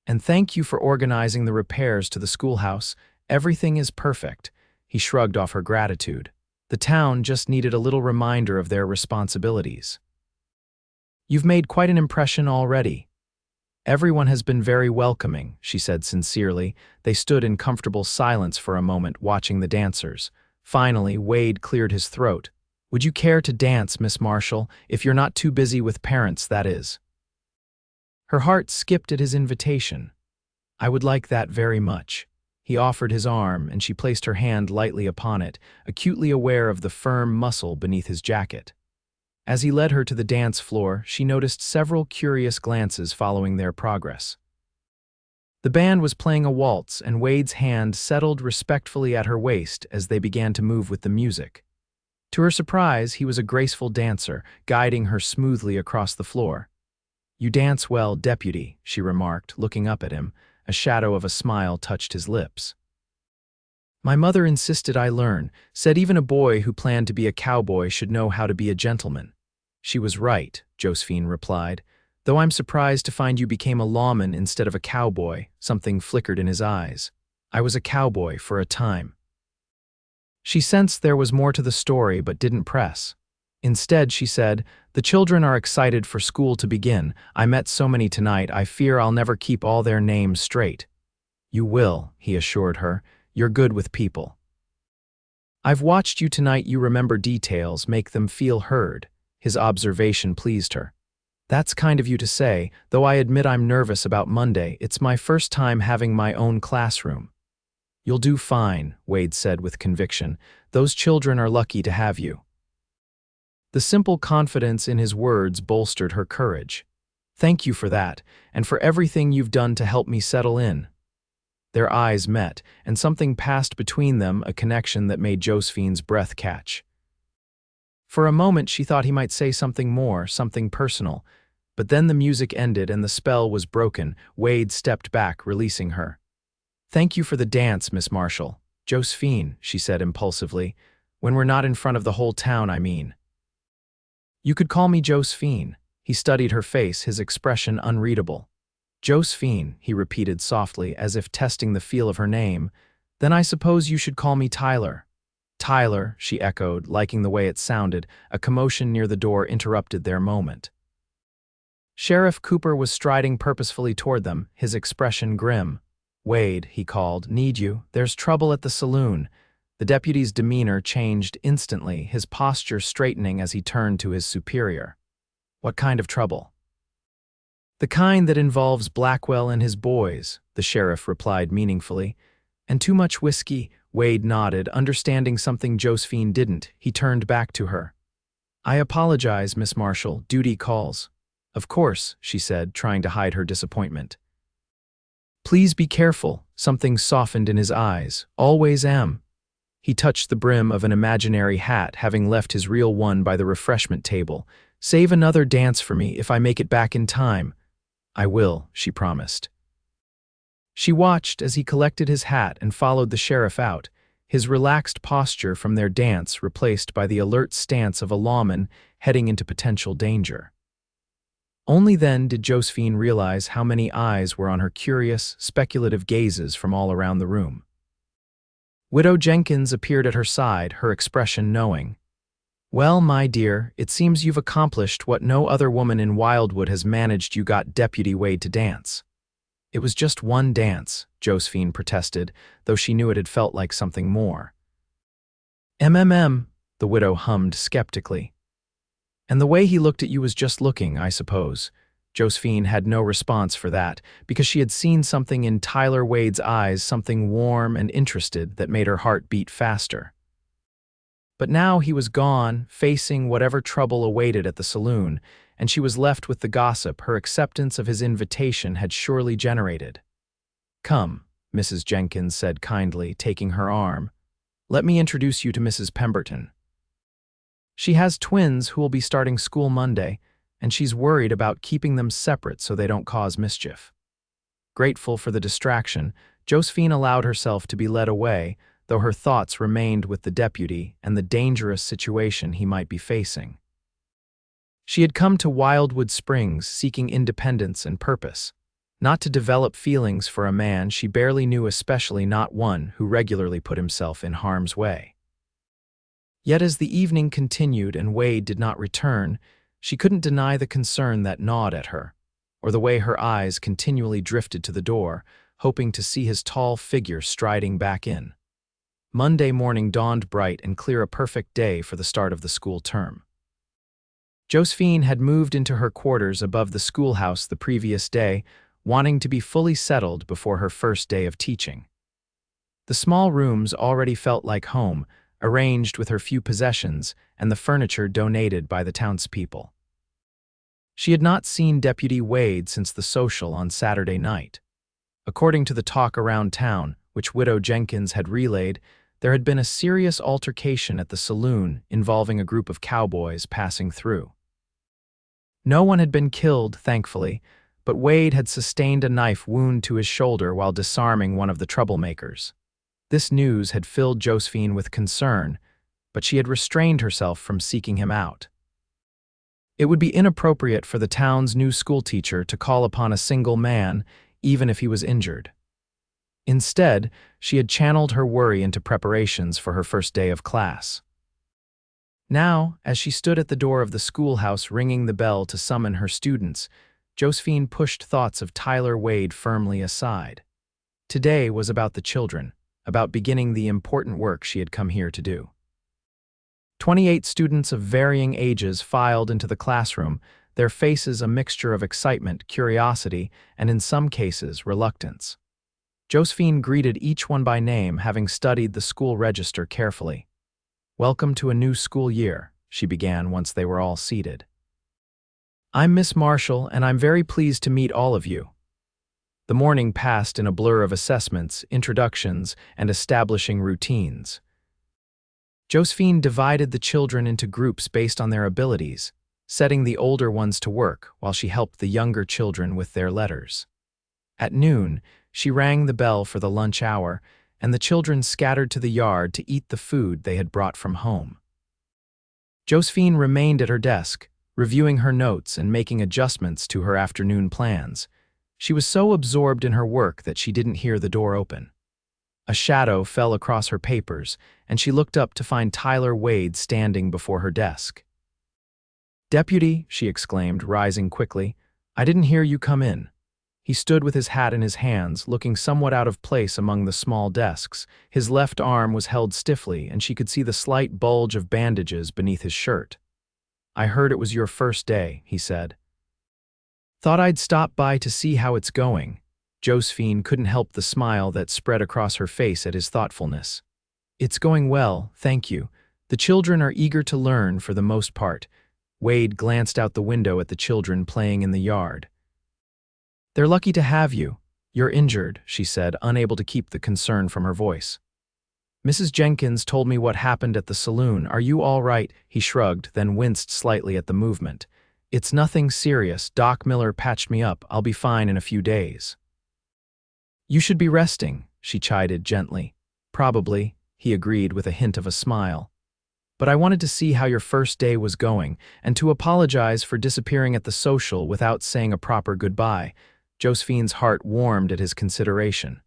A: "And thank you for organizing the repairs to the schoolhouse. Everything is perfect." He shrugged off her gratitude. The town just needed a little reminder of their responsibilities. "You've made quite an impression already." "Everyone has been very welcoming," she said sincerely. They stood in comfortable silence for a moment, watching the dancers. Finally, Wade cleared his throat. "Would you care to dance, Miss Marshall, if you're not too busy with parents, that is?" Her heart skipped at his invitation. "I would like that very much." He offered his arm, and she placed her hand lightly upon it, acutely aware of the firm muscle beneath his jacket. As he led her to the dance floor, she noticed several curious glances following their progress. The band was playing a waltz, and Wade's hand settled respectfully at her waist as they began to move with the music. To her surprise, he was a graceful dancer, guiding her smoothly across the floor. "You dance well, deputy," she remarked, looking up at him. A shadow of a smile touched his lips. "My mother insisted I learn, said even a boy who planned to be a cowboy should know how to be a gentleman." "She was right," Josephine replied, "though I'm surprised to find you became a lawman instead of a cowboy." Something flickered in his eyes. "I was a cowboy for a time." She sensed there was more to the story but didn't press. Instead, she said, "The children are excited for school to begin. I met so many tonight, I fear I'll never keep all their names straight." "You will," he assured her. "You're good with people. I've watched you tonight. You remember details, make them feel heard." His observation pleased her. "That's kind of you to say, though I admit I'm nervous about Monday. It's my first time having my own classroom." "You'll do fine," Wade said with conviction. "Those children are lucky to have you." The simple confidence in his words bolstered her courage. "Thank you for that, and for everything you've done to help me settle in." Their eyes met, and something passed between them, a connection that made Josephine's breath catch. For a moment she thought he might say something more, something personal, but then the music ended and the spell was broken. Wade stepped back, releasing her. "Thank you for the dance, Miss Marshall." "Josephine," she said impulsively. "When we're not in front of the whole town, I mean." "You could call me Josephine." He studied her face, his expression unreadable. "Josephine," he repeated softly, as if testing the feel of her name. "Then I suppose you should call me Tyler." "Tyler," she echoed, liking the way it sounded. A commotion near the door interrupted their moment. Sheriff Cooper was striding purposefully toward them, his expression grim. "Wade," he called, "need you. There's trouble at the saloon." The deputy's demeanor changed instantly, his posture straightening as he turned to his superior. "What kind of trouble?" "The kind that involves Blackwell and his boys," the sheriff replied meaningfully. "And too much whiskey?" Wade nodded, understanding something Josephine didn't. He turned back to her. "I apologize, Miss Marshall. Duty calls." "Of course," she said, trying to hide her disappointment. "Please be careful." Something softened in his eyes. "Always am." He touched the brim of an imaginary hat, having left his real one by the refreshment table. "Save another dance for me if I make it back in time." "I will," she promised. She watched as he collected his hat and followed the sheriff out, his relaxed posture from their dance replaced by the alert stance of a lawman heading into potential danger. Only then did Josephine realize how many eyes were on her, curious, speculative gazes from all around the room. Widow Jenkins appeared at her side, her expression knowing. "Well, my dear, it seems you've accomplished what no other woman in Wildwood has managed. You got Deputy Wade to dance." "It was just one dance," Josephine protested, though she knew it had felt like something more. The widow hummed skeptically. "And the way he looked at you was just looking, I suppose." Josephine had no response for that, because she had seen something in Tyler Wade's eyes, something warm and interested that made her heart beat faster. But now he was gone, facing whatever trouble awaited at the saloon, and she was left with the gossip her acceptance of his invitation had surely generated. "Come," Mrs. Jenkins said kindly, taking her arm. "Let me introduce you to Mrs. Pemberton. She has twins who will be starting school Monday, and she's worried about keeping them separate so they don't cause mischief." Grateful for the distraction, Josephine allowed herself to be led away, though her thoughts remained with the deputy and the dangerous situation he might be facing. She had come to Wildwood Springs seeking independence and purpose, not to develop feelings for a man she barely knew, especially not one who regularly put himself in harm's way. Yet as the evening continued and Wade did not return, she couldn't deny the concern that gnawed at her, or the way her eyes continually drifted to the door, hoping to see his tall figure striding back in. Monday morning dawned bright and clear, a perfect day for the start of the school term. Josephine had moved into her quarters above the schoolhouse the previous day, wanting to be fully settled before her first day of teaching. The small rooms already felt like home, arranged with her few possessions and the furniture donated by the townspeople. She had not seen Deputy Wade since the social on Saturday night. According to the talk around town, which Widow Jenkins had relayed, there had been a serious altercation at the saloon involving a group of cowboys passing through. No one had been killed, thankfully, but Wade had sustained a knife wound to his shoulder while disarming one of the troublemakers. This news had filled Josephine with concern, but she had restrained herself from seeking him out. It would be inappropriate for the town's new schoolteacher to call upon a single man, even if he was injured. Instead, she had channeled her worry into preparations for her first day of class. Now, as she stood at the door of the schoolhouse ringing the bell to summon her students, Josephine pushed thoughts of Tyler Wade firmly aside. Today was about the children, about beginning the important work she had come here to do. 28 students of varying ages filed into the classroom, their faces a mixture of excitement, curiosity, and in some cases, reluctance. Josephine greeted each one by name, having studied the school register carefully. "Welcome to a new school year," she began once they were all seated. "I'm Miss Marshall, and I'm very pleased to meet all of you." The morning passed in a blur of assessments, introductions, and establishing routines. Josephine divided the children into groups based on their abilities, setting the older ones to work while she helped the younger children with their letters. At noon, she rang the bell for the lunch hour, and the children scattered to the yard to eat the food they had brought from home. Josephine remained at her desk, reviewing her notes and making adjustments to her afternoon plans. She was so absorbed in her work that she didn't hear the door open. A shadow fell across her papers, and she looked up to find Tyler Wade standing before her desk. "Deputy," she exclaimed, rising quickly, "I didn't hear you come in." He stood with his hat in his hands, looking somewhat out of place among the small desks. His left arm was held stiffly, and she could see the slight bulge of bandages beneath his shirt. "I heard it was your first day," he said. "Thought I'd stop by to see how it's going." Josephine couldn't help the smile that spread across her face at his thoughtfulness. "It's going well, thank you. The children are eager to learn for the most part." Wade glanced out the window at the children playing in the yard. "They're lucky to have you. You're injured," she said, unable to keep the concern from her voice. "Mrs. Jenkins told me what happened at the saloon. Are you all right?" He shrugged, then winced slightly at the movement. "It's nothing serious. Doc Miller patched me up. I'll be fine in a few days." "You should be resting," she chided gently. "Probably," he agreed with a hint of a smile. "But I wanted to see how your first day was going, and to apologize for disappearing at the social without saying a proper goodbye." Josephine's heart warmed at his consideration.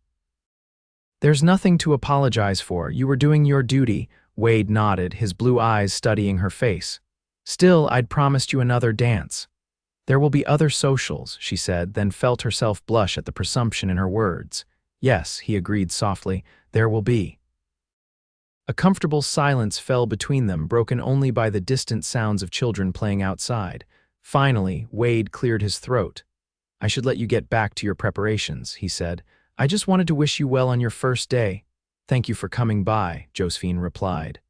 A: "There's nothing to apologize for. You were doing your duty," Wade nodded, his blue eyes studying her face. "Still, I'd promised you another dance." "There will be other socials," she said, then felt herself blush at the presumption in her words. "Yes," he agreed softly, "there will be." A comfortable silence fell between them, broken only by the distant sounds of children playing outside. Finally, Wade cleared his throat. "I should let you get back to your preparations," he said. "I just wanted to wish you well on your first day." "Thank you for coming by," Josephine replied.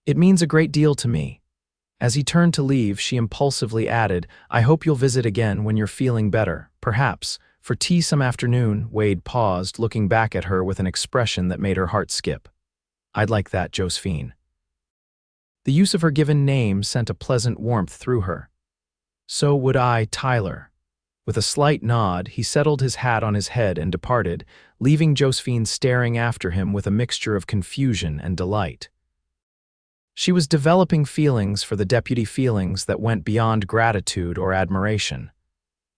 A: "It means a great deal to me." As he turned to leave, she impulsively added, "I hope you'll visit again when you're feeling better, perhaps for tea some afternoon." Wade paused, looking back at her with an expression that made her heart skip. "I'd like that, Josephine." The use of her given name sent a pleasant warmth through her. "So would I, Tyler." With a slight nod, he settled his hat on his head and departed, leaving Josephine staring after him with a mixture of confusion and delight. She was developing feelings for the deputy, feelings that went beyond gratitude or admiration.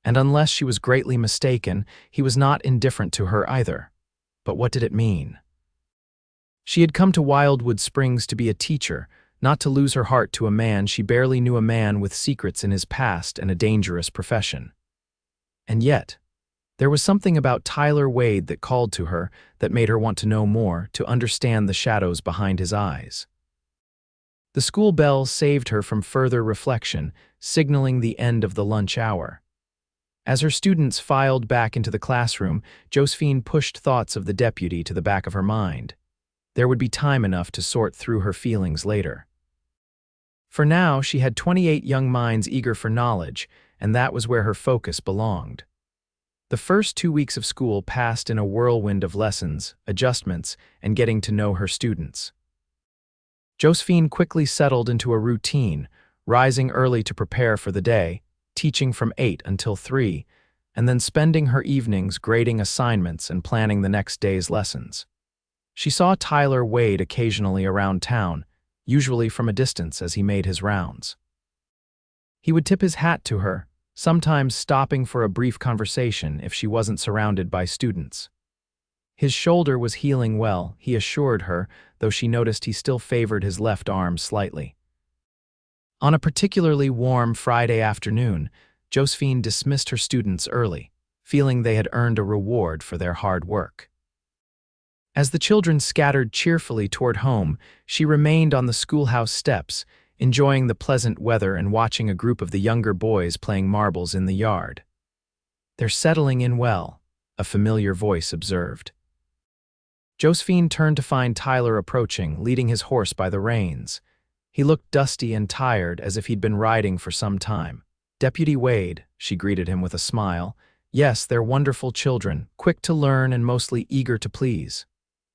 A: And unless she was greatly mistaken, he was not indifferent to her either. But what did it mean? She had come to Wildwood Springs to be a teacher, not to lose her heart to a man she barely knew, a man with secrets in his past and a dangerous profession. And yet, there was something about Tyler Wade that called to her, that made her want to know more, to understand the shadows behind his eyes. The school bell saved her from further reflection, signaling the end of the lunch hour. As her students filed back into the classroom, Josephine pushed thoughts of the deputy to the back of her mind. There would be time enough to sort through her feelings later. For now, she had 28 young minds eager for knowledge, and that was where her focus belonged. The first 2 weeks of school passed in a whirlwind of lessons, adjustments, and getting to know her students. Josephine quickly settled into a routine, rising early to prepare for the day, teaching from 8 until 3, and then spending her evenings grading assignments and planning the next day's lessons. She saw Tyler wade occasionally around town, usually from a distance as he made his rounds. He would tip his hat to her, sometimes stopping for a brief conversation if she wasn't surrounded by students. His shoulder was healing well, he assured her, though she noticed he still favored his left arm slightly. On a particularly warm Friday afternoon, Josephine dismissed her students early, feeling they had earned a reward for their hard work. As the children scattered cheerfully toward home, she remained on the schoolhouse steps, enjoying the pleasant weather and watching a group of the younger boys playing marbles in the yard. "They're settling in well," a familiar voice observed. Josephine turned to find Tyler approaching, leading his horse by the reins. He looked dusty and tired, as if he'd been riding for some time. "Deputy Wade," she greeted him with a smile. "Yes, they're wonderful children, quick to learn and mostly eager to please.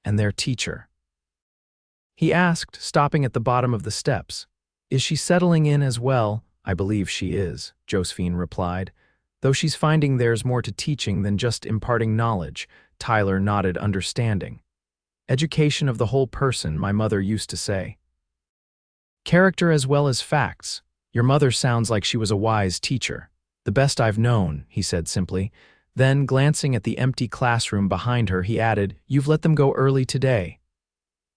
A: And their teacher." He asked, stopping at the bottom of the steps. "Is she settling in as well?" "I believe she is," Josephine replied. "Though she's finding there's more to teaching than just imparting knowledge." Tyler nodded, understanding. "Education of the whole person, my mother used to say. Character as well as facts. Your mother sounds like she was a wise teacher." "The best I've known," he said simply. Then, glancing at the empty classroom behind her, he added, "You've let them go early today."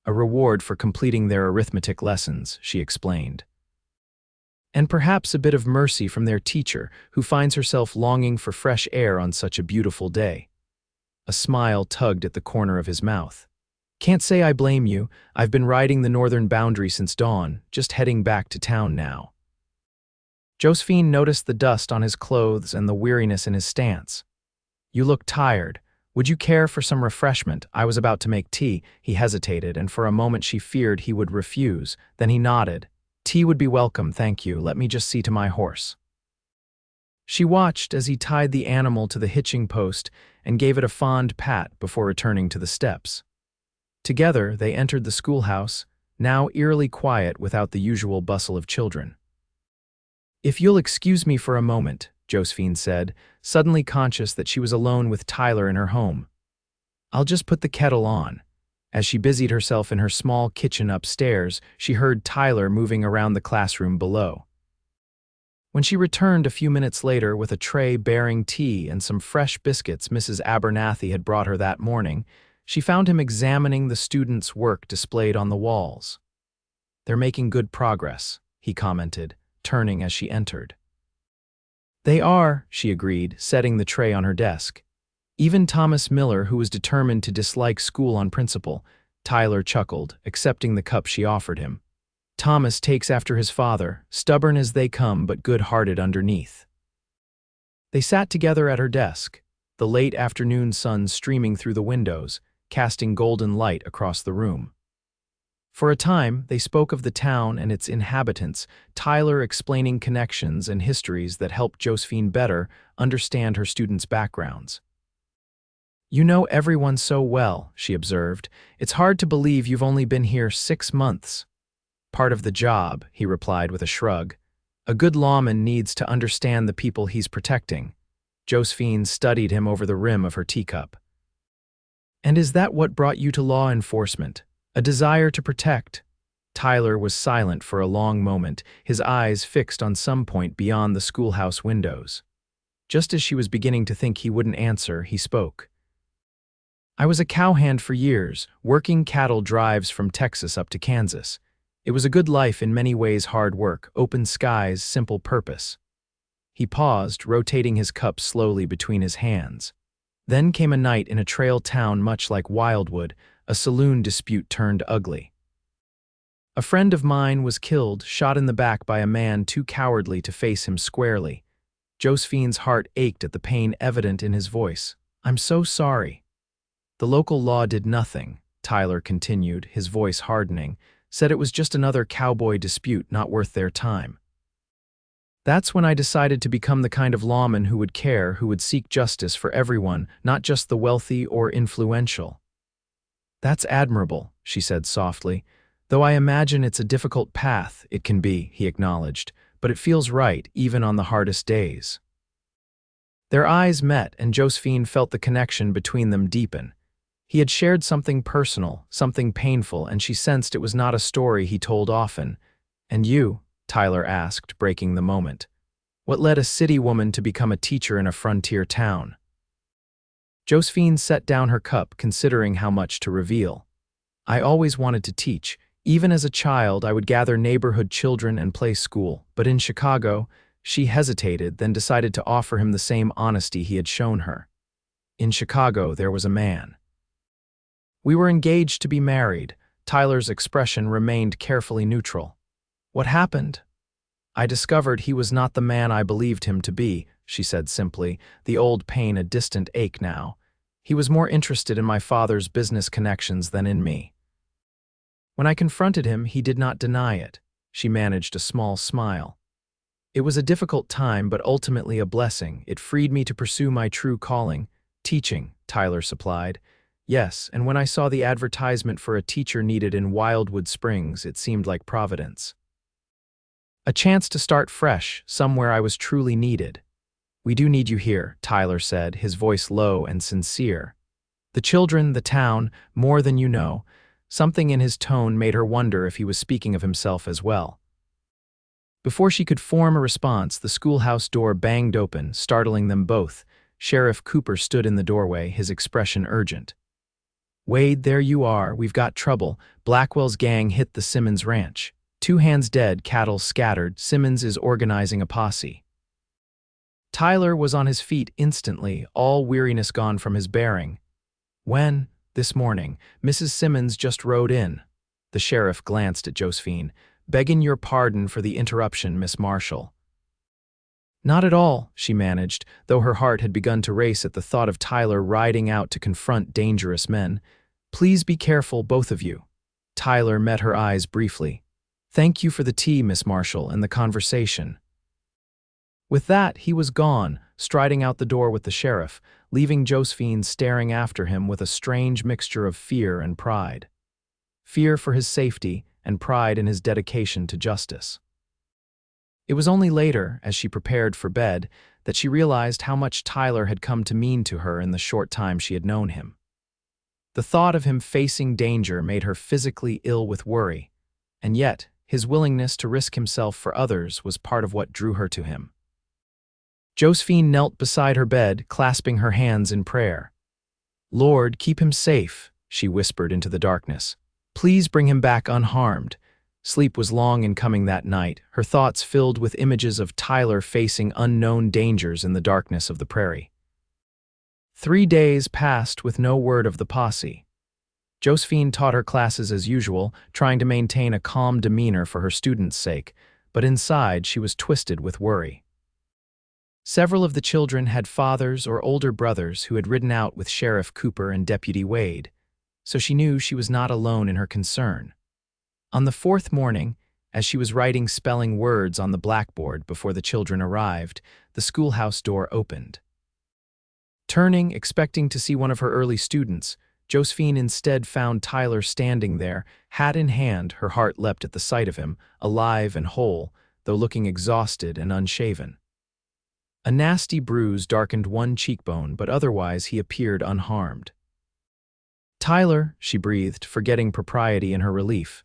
A: "A reward for completing their arithmetic lessons," she explained. "And perhaps a bit of mercy from their teacher, who finds herself longing for fresh air on such a beautiful day." A smile tugged at the corner of his mouth. "Can't say I blame you. I've been riding the northern boundary since dawn, just heading back to town now." Josephine noticed the dust on his clothes and the weariness in his stance. "You look tired. Would you care for some refreshment? I was about to make tea." He hesitated, and for a moment she feared he would refuse. Then he nodded. "Tea would be welcome, thank you. Let me just see to my horse." She watched as he tied the animal to the hitching post and gave it a fond pat before returning to the steps. Together, they entered the schoolhouse, now eerily quiet without the usual bustle of children. "If you'll excuse me for a moment," Josephine said, suddenly conscious that she was alone with Tyler in her home. "I'll just put the kettle on." As she busied herself in her small kitchen upstairs, she heard Tyler moving around the classroom below. When she returned a few minutes later with a tray bearing tea and some fresh biscuits Mrs. Abernathy had brought her that morning, she found him examining the students' work displayed on the walls. "They're making good progress," he commented, turning as she entered. "They are," she agreed, setting the tray on her desk. "Even Thomas Miller, who was determined to dislike school on principle." Tyler chuckled, accepting the cup she offered him. "Thomas takes after his father, stubborn as they come but good-hearted underneath." They sat together at her desk, the late afternoon sun streaming through the windows, casting golden light across the room. For a time, they spoke of the town and its inhabitants, Tyler explaining connections and histories that helped Josephine better understand her students' backgrounds. "You know everyone so well," she observed. "It's hard to believe you've only been here 6 months." "Part of the job," he replied with a shrug. "A good lawman needs to understand the people he's protecting." Josephine studied him over the rim of her teacup. "And is that what brought you to law enforcement? A desire to protect?" Tyler was silent for a long moment, his eyes fixed on some point beyond the schoolhouse windows. Just as she was beginning to think he wouldn't answer, he spoke. "I was a cowhand for years, working cattle drives from Texas up to Kansas. It was a good life, in many ways hard work, open skies, simple purpose." He paused, rotating his cup slowly between his hands. "Then came a night in a trail town much like Wildwood. A saloon dispute turned ugly. A friend of mine was killed, shot in the back by a man too cowardly to face him squarely." Josephine's heart ached at the pain evident in his voice. "I'm so sorry." "The local law did nothing," Tyler continued, his voice hardening, "said it was just another cowboy dispute not worth their time." That's when I decided to become the kind of lawman who would care, who would seek justice for everyone, not just the wealthy or influential. That's admirable, she said softly. Though I imagine it's a difficult path, it can be, he acknowledged, but it feels right, even on the hardest days. Their eyes met, and Josephine felt the connection between them deepen. He had shared something personal, something painful, and she sensed it was not a story he told often. And you? Tyler asked, breaking the moment. What led a city woman to become a teacher in a frontier town? Josephine set down her cup, considering how much to reveal. I always wanted to teach. Even as a child, I would gather neighborhood children and play school. But in Chicago, she hesitated, then decided to offer him the same honesty he had shown her. In Chicago, there was a man. We were engaged to be married. Tyler's expression remained carefully neutral. What happened? I discovered he was not the man I believed him to be, she said simply, the old pain a distant ache now. He was more interested in my father's business connections than in me. When I confronted him, he did not deny it. She managed a small smile. It was a difficult time, but ultimately a blessing. It freed me to pursue my true calling. Teaching, Tyler supplied. Yes, and when I saw the advertisement for a teacher needed in Wildwood Springs, it seemed like providence. A chance to start fresh, somewhere I was truly needed. We do need you here, Tyler said, his voice low and sincere. The children, the town, more than you know. Something in his tone made her wonder if he was speaking of himself as well. Before she could form a response, the schoolhouse door banged open, startling them both. Sheriff Cooper stood in the doorway, his expression urgent. Wade, there you are. We've got trouble. Blackwell's gang hit the Simmons ranch. 2 hands dead, cattle scattered. Simmons is organizing a posse. Tyler was on his feet instantly, all weariness gone from his bearing. When? This morning. Mrs. Simmons just rode in. The sheriff glanced at Josephine. Begging your pardon for the interruption, Miss Marshall. Not at all, she managed, though her heart had begun to race at the thought of Tyler riding out to confront dangerous men. Please be careful, both of you. Tyler met her eyes briefly. Thank you for the tea, Miss Marshall, and the conversation. With that, he was gone, striding out the door with the sheriff, leaving Josephine staring after him with a strange mixture of fear and pride. Fear for his safety and pride in his dedication to justice. It was only later, as she prepared for bed, that she realized how much Tyler had come to mean to her in the short time she had known him. The thought of him facing danger made her physically ill with worry, and yet his willingness to risk himself for others was part of what drew her to him. Josephine knelt beside her bed, clasping her hands in prayer. Lord, keep him safe, she whispered into the darkness. Please bring him back unharmed. Sleep was long in coming that night, her thoughts filled with images of Tyler facing unknown dangers in the darkness of the prairie. 3 days passed with no word of the posse. Josephine taught her classes as usual, trying to maintain a calm demeanor for her students' sake, but inside she was twisted with worry. Several of the children had fathers or older brothers who had ridden out with Sheriff Cooper and Deputy Wade, so she knew she was not alone in her concern. On the 4th morning, as she was writing spelling words on the blackboard before the children arrived, the schoolhouse door opened. Turning, expecting to see one of her early students, Josephine instead found Tyler standing there, hat in hand. Her heart leapt at the sight of him, alive and whole, though looking exhausted and unshaven. A nasty bruise darkened one cheekbone, but otherwise he appeared unharmed. Tyler, she breathed, forgetting propriety in her relief.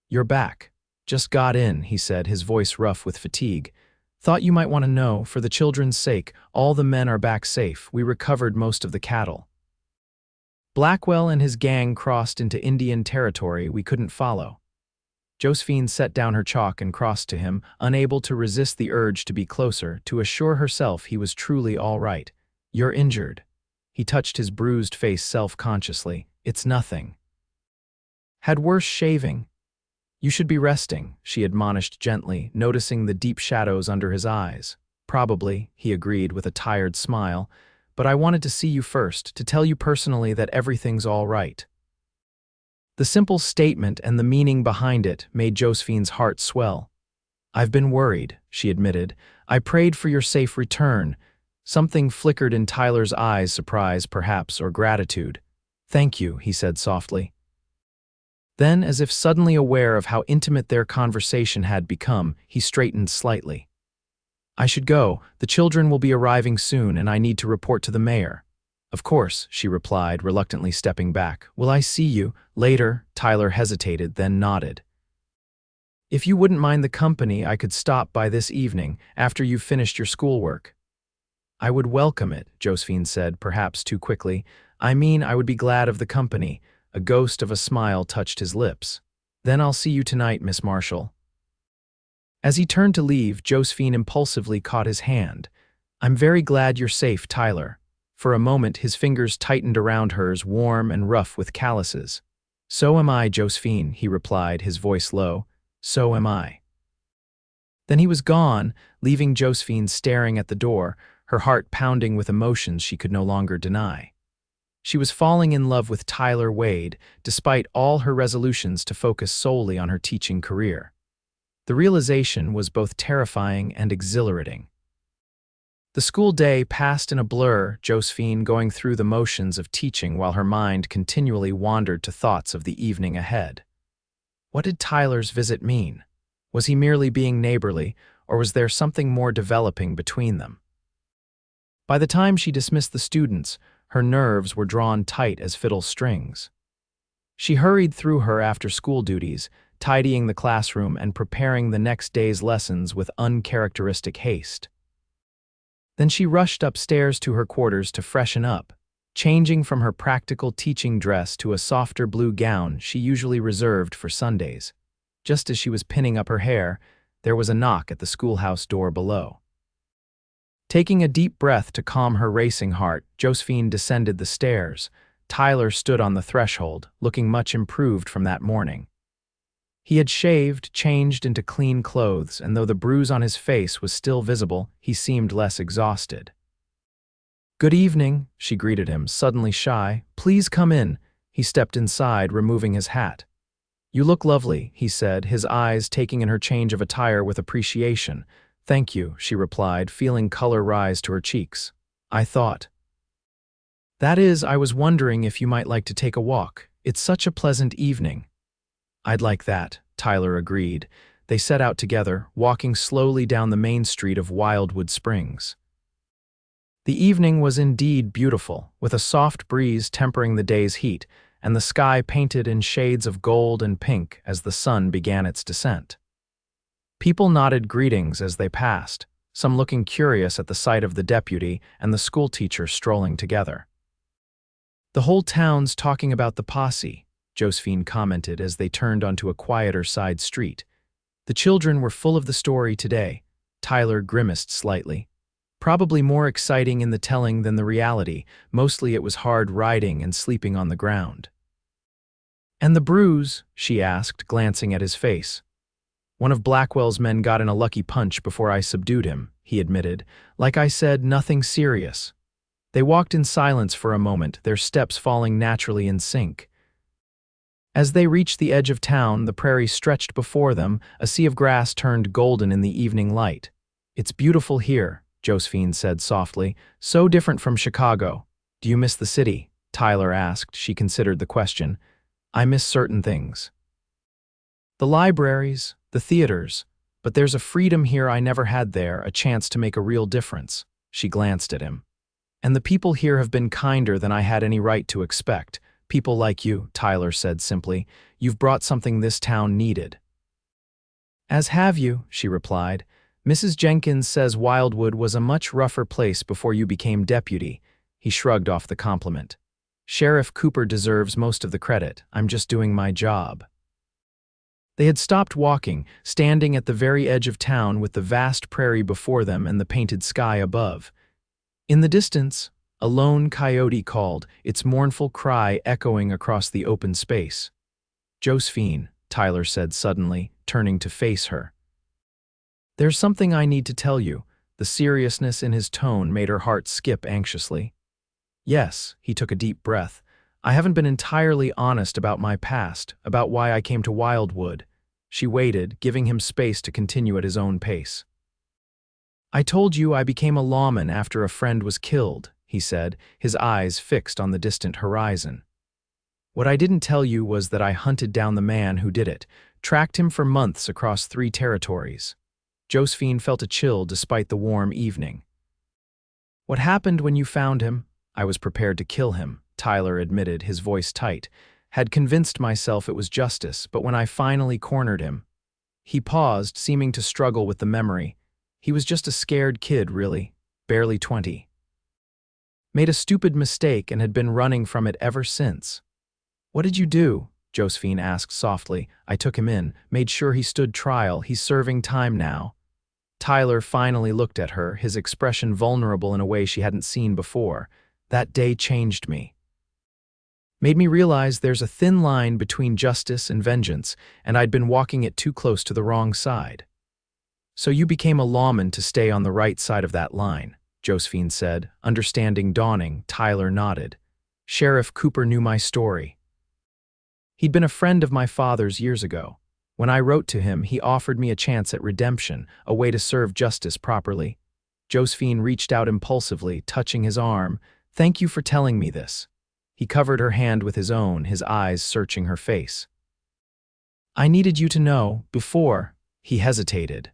A: You're back. Just got in, he said, his voice rough with fatigue. Thought you might want to know, for the children's sake, all the men are back safe. We recovered most of the cattle. Blackwell and his gang crossed into Indian territory we couldn't follow. Josephine set down her chalk and crossed to him, unable to resist the urge to be closer, to assure herself he was truly all right. You're injured. He touched his bruised face self-consciously. It's nothing. Had worse shaving. You should be resting, she admonished gently, noticing the deep shadows under his eyes. Probably, he agreed with a tired smile, but I wanted to see you first, to tell you personally that everything's all right. The simple statement and the meaning behind it made Josephine's heart swell. I've been worried, she admitted. I prayed for your safe return. Something flickered in Tyler's eyes, surprise, perhaps, or gratitude. Thank you, he said softly. Then, as if suddenly aware of how intimate their conversation had become, he straightened slightly. I should go. The children will be arriving soon, and I need to report to the mayor. Of course, she replied, reluctantly stepping back. Will I see you? Later, Tyler hesitated, then nodded. If you wouldn't mind the company, I could stop by this evening, after you've finished your schoolwork. I would welcome it, Josephine said, perhaps too quickly. I mean, I would be glad of the company. A ghost of a smile touched his lips. Then I'll see you tonight, Miss Marshall. As he turned to leave, Josephine impulsively caught his hand. I'm very glad you're safe, Tyler. For a moment, his fingers tightened around hers, warm and rough with calluses. So am I, Josephine, he replied, his voice low. So am I. Then he was gone, leaving Josephine staring at the door, her heart pounding with emotions she could no longer deny. She was falling in love with Tyler Wade, despite all her resolutions to focus solely on her teaching career. The realization was both terrifying and exhilarating. The school day passed in a blur, Josephine going through the motions of teaching while her mind continually wandered to thoughts of the evening ahead. What did Tyler's visit mean? Was he merely being neighborly, or was there something more developing between them? By the time she dismissed the students, her nerves were drawn tight as fiddle strings. She hurried through her after-school duties, tidying the classroom and preparing the next day's lessons with uncharacteristic haste. Then she rushed upstairs to her quarters to freshen up, changing from her practical teaching dress to a softer blue gown she usually reserved for Sundays. Just as she was pinning up her hair, there was a knock at the schoolhouse door below. Taking a deep breath to calm her racing heart, Josephine descended the stairs. Tyler stood on the threshold, looking much improved from that morning. He had shaved, changed into clean clothes, and though the bruise on his face was still visible, he seemed less exhausted. Good evening, she greeted him, suddenly shy. Please come in. He stepped inside, removing his hat. You look lovely, he said, his eyes taking in her change of attire with appreciation. Thank you, she replied, feeling color rise to her cheeks. I thought. That is, I was wondering if you might like to take a walk. It's such a pleasant evening. I'd like that, Tyler agreed. They set out together, walking slowly down the main street of Wildwood Springs. The evening was indeed beautiful, with a soft breeze tempering the day's heat, and the sky painted in shades of gold and pink as the sun began its descent. People nodded greetings as they passed, some looking curious at the sight of the deputy and the schoolteacher strolling together. The whole town's talking about the posse, Josephine commented as they turned onto a quieter side street. The children were full of the story today. Tyler grimaced slightly. Probably more exciting in the telling than the reality. Mostly it was hard riding and sleeping on the ground. And the bruise? She asked, glancing at his face. One of Blackwell's men got in a lucky punch before I subdued him, he admitted. Like I said, nothing serious. They walked in silence for a moment, their steps falling naturally in sync. As they reached the edge of town, the prairie stretched before them, a sea of grass turned golden in the evening light. It's beautiful here, Josephine said softly. So different from Chicago. Do you miss the city? Tyler asked. She considered the question. I miss certain things. The libraries, the theaters, but there's a freedom here I never had there, a chance to make a real difference. She glanced at him. And the people here have been kinder than I had any right to expect. People like you, Tyler said simply. You've brought something this town needed. As have you, she replied. Mrs. Jenkins says Wildwood was a much rougher place before you became deputy. He shrugged off the compliment. Sheriff Cooper deserves most of the credit. I'm just doing my job. They had stopped walking, standing at the very edge of town with the vast prairie before them and the painted sky above. In the distance, a lone coyote called, its mournful cry echoing across the open space. Josephine, Tyler said suddenly, turning to face her. There's something I need to tell you. The seriousness in his tone made her heart skip anxiously. Yes, he took a deep breath. I haven't been entirely honest about my past, about why I came to Wildwood. She waited, giving him space to continue at his own pace. "I told you I became a lawman after a friend was killed," he said, his eyes fixed on the distant horizon. "What I didn't tell you was that I hunted down the man who did it, tracked him for months across 3 territories." Josephine felt a chill despite the warm evening. "What happened when you found him? I was prepared to kill him," Tyler admitted, his voice tight. "Had convinced myself it was justice, but when I finally cornered him..." He paused, seeming to struggle with the memory. He was just a scared kid, really, barely 20. Made a stupid mistake and had been running from it ever since. "What did you do?" Josephine asked softly. "I took him in, made sure he stood trial. He's serving time now." Tyler finally looked at her, his expression vulnerable in a way she hadn't seen before. "That day changed me. Made me realize there's a thin line between justice and vengeance, and I'd been walking it too close to the wrong side." "So you became a lawman to stay on the right side of that line," Josephine said. Understanding dawning, Tyler nodded. "Sheriff Cooper knew my story. He'd been a friend of my father's years ago. When I wrote to him, he offered me a chance at redemption, a way to serve justice properly." Josephine reached out impulsively, touching his arm. "Thank you for telling me this." He covered her hand with his own, his eyes searching her face. "I needed you to know, before..." He hesitated.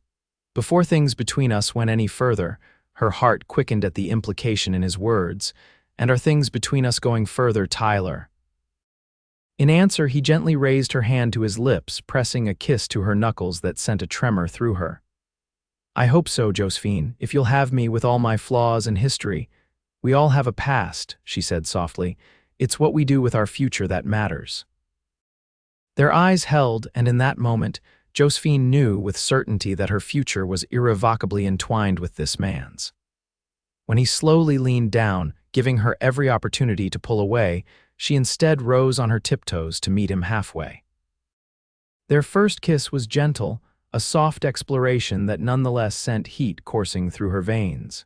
A: "Before things between us went any further." Her heart quickened at the implication in his words. "And are things between us going further, Tyler?" In answer, he gently raised her hand to his lips, pressing a kiss to her knuckles that sent a tremor through her. "I hope so, Josephine, if you'll have me with all my flaws and history. We all have a past," she said softly. "It's what we do with our future that matters." Their eyes held, and in that moment, Josephine knew with certainty that her future was irrevocably entwined with this man's. When he slowly leaned down, giving her every opportunity to pull away, she instead rose on her tiptoes to meet him halfway. Their first kiss was gentle, a soft exploration that nonetheless sent heat coursing through her veins.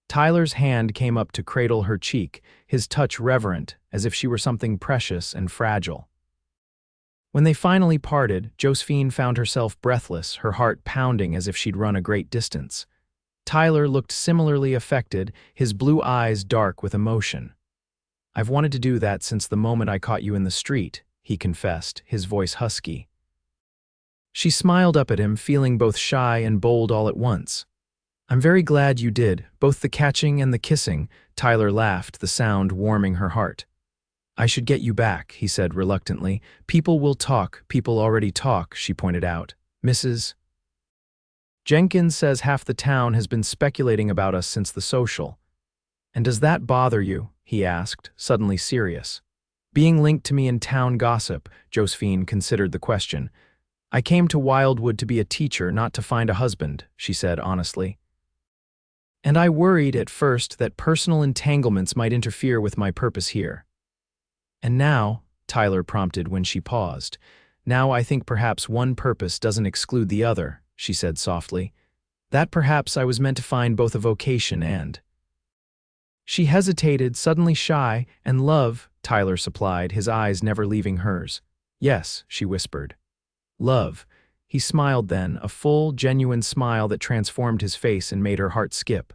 A: Tyler's hand came up to cradle her cheek, his touch reverent, as if she were something precious and fragile. When they finally parted, Josephine found herself breathless, her heart pounding as if she'd run a great distance. Tyler looked similarly affected, his blue eyes dark with emotion. "I've wanted to do that since the moment I caught you in the street," he confessed, his voice husky. She smiled up at him, feeling both shy and bold all at once. "I'm very glad you did, both the catching and the kissing," Tyler laughed, the sound warming her heart. "I should get you back," he said reluctantly. "People will talk, people already talk," she pointed out. "Mrs. Jenkins says half the town has been speculating about us since the social." "And does that bother you?" he asked, suddenly serious. "Being linked to me in town gossip," Josephine considered the question. "I came to Wildwood to be a teacher, not to find a husband," she said honestly. "And I worried at first that personal entanglements might interfere with my purpose here." "And now," Tyler prompted when she paused, "now I think perhaps one purpose doesn't exclude the other," she said softly. "That perhaps I was meant to find both a vocation and..." She hesitated, suddenly shy. "And love," Tyler supplied, his eyes never leaving hers. "Yes," she whispered. "Love." He smiled then, a full, genuine smile that transformed his face and made her heart skip.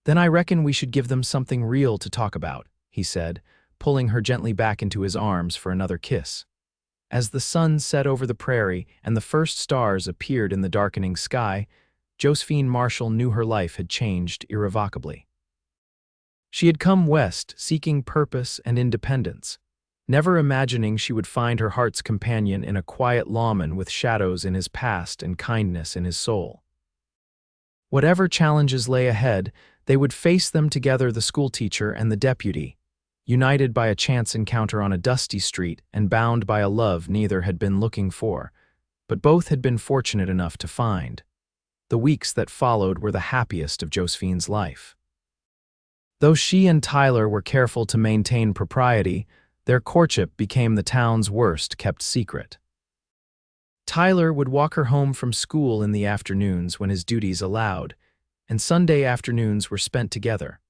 A: "Then I reckon we should give them something real to talk about," he said, pulling her gently back into his arms for another kiss. As the sun set over the prairie and the first stars appeared in the darkening sky, Josephine Marshall knew her life had changed irrevocably. She had come west, seeking purpose and independence, never imagining she would find her heart's companion in a quiet lawman with shadows in his past and kindness in his soul. Whatever challenges lay ahead, they would face them together, the schoolteacher and the deputy, united by a chance encounter on a dusty street and bound by a love neither had been looking for, but both had been fortunate enough to find. The weeks that followed were the happiest of Josephine's life. Though she and Tyler were careful to maintain propriety, their courtship became the town's worst-kept secret. Tyler would walk her home from school in the afternoons when his duties allowed, and Sunday afternoons were spent together,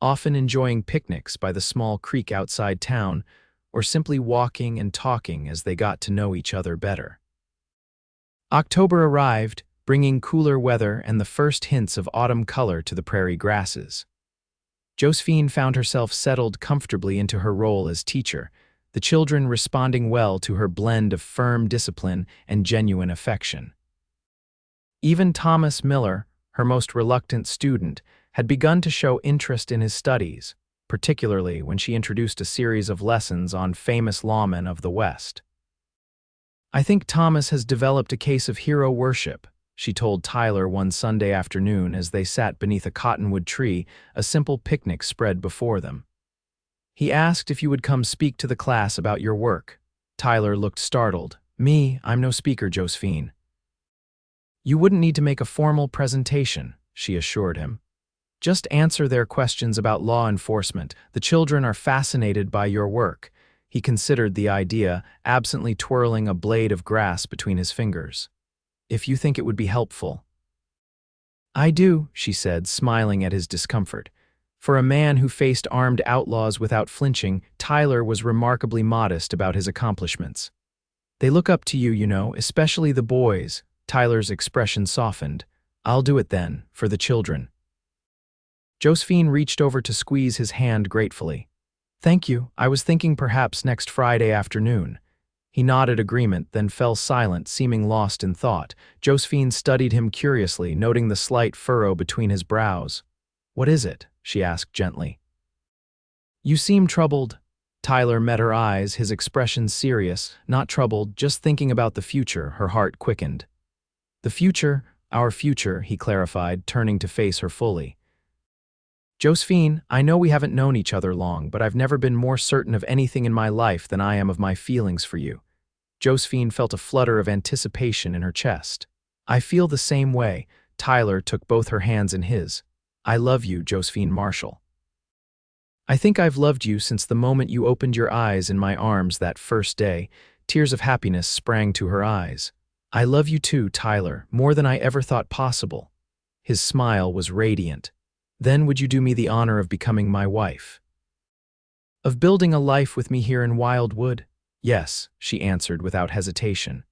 A: often enjoying picnics by the small creek outside town, or simply walking and talking as they got to know each other better. October arrived, bringing cooler weather and the first hints of autumn color to the prairie grasses. Josephine found herself settled comfortably into her role as teacher, the children responding well to her blend of firm discipline and genuine affection. Even Thomas Miller, her most reluctant student, had begun to show interest in his studies, particularly when she introduced a series of lessons on famous lawmen of the West. "I think Thomas has developed a case of hero worship," she told Tyler one Sunday afternoon as they sat beneath a cottonwood tree, a simple picnic spread before them. "He asked if you would come speak to the class about your work." Tyler looked startled. "Me, I'm no speaker, Josephine." "You wouldn't need to make a formal presentation," she assured him. "Just answer their questions about law enforcement. The children are fascinated by your work." He considered the idea, absently twirling a blade of grass between his fingers. "If you think it would be helpful." "I do," she said, smiling at his discomfort. For a man who faced armed outlaws without flinching, Tyler was remarkably modest about his accomplishments. "They look up to you, you know, especially the boys." Tyler's expression softened. "I'll do it then, for the children." Josephine reached over to squeeze his hand gratefully. "Thank you, I was thinking perhaps next Friday afternoon." He nodded agreement, then fell silent, seeming lost in thought. Josephine studied him curiously, noting the slight furrow between his brows. "What is it?" she asked gently. "You seem troubled." Tyler met her eyes, his expression serious, not troubled, just thinking about the future. Her heart quickened. "The future, our future," he clarified, turning to face her fully. "Josephine, I know we haven't known each other long, but I've never been more certain of anything in my life than I am of my feelings for you." Josephine felt a flutter of anticipation in her chest. "I feel the same way." Tyler took both her hands in his. "I love you, Josephine Marshall. I think I've loved you since the moment you opened your eyes in my arms that first day." Tears of happiness sprang to her eyes. "I love you too, Tyler, more than I ever thought possible." His smile was radiant. "Then would you do me the honor of becoming my wife? Of building a life with me here in Wildwood?" "Yes," she answered without hesitation.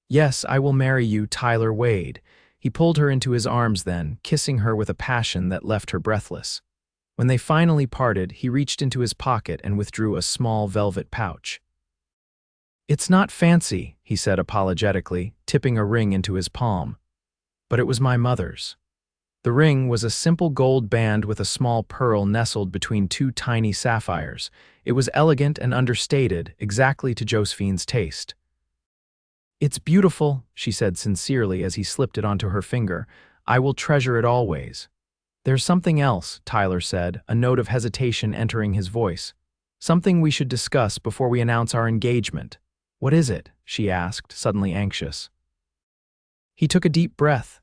A: "Yes, I will marry you, Tyler Wade." He pulled her into his arms then, kissing her with a passion that left her breathless. When they finally parted, he reached into his pocket and withdrew a small velvet pouch. "It's not fancy," he said apologetically, tipping a ring into his palm. "But it was my mother's." The ring was a simple gold band with a small pearl nestled between two tiny sapphires. It was elegant and understated, exactly to Josephine's taste. "It's beautiful," she said sincerely as he slipped it onto her finger. "I will treasure it always." "There's something else," Tyler said, a note of hesitation entering his voice. "Something we should discuss before we announce our engagement." "What is it?" she asked, suddenly anxious. He took a deep breath.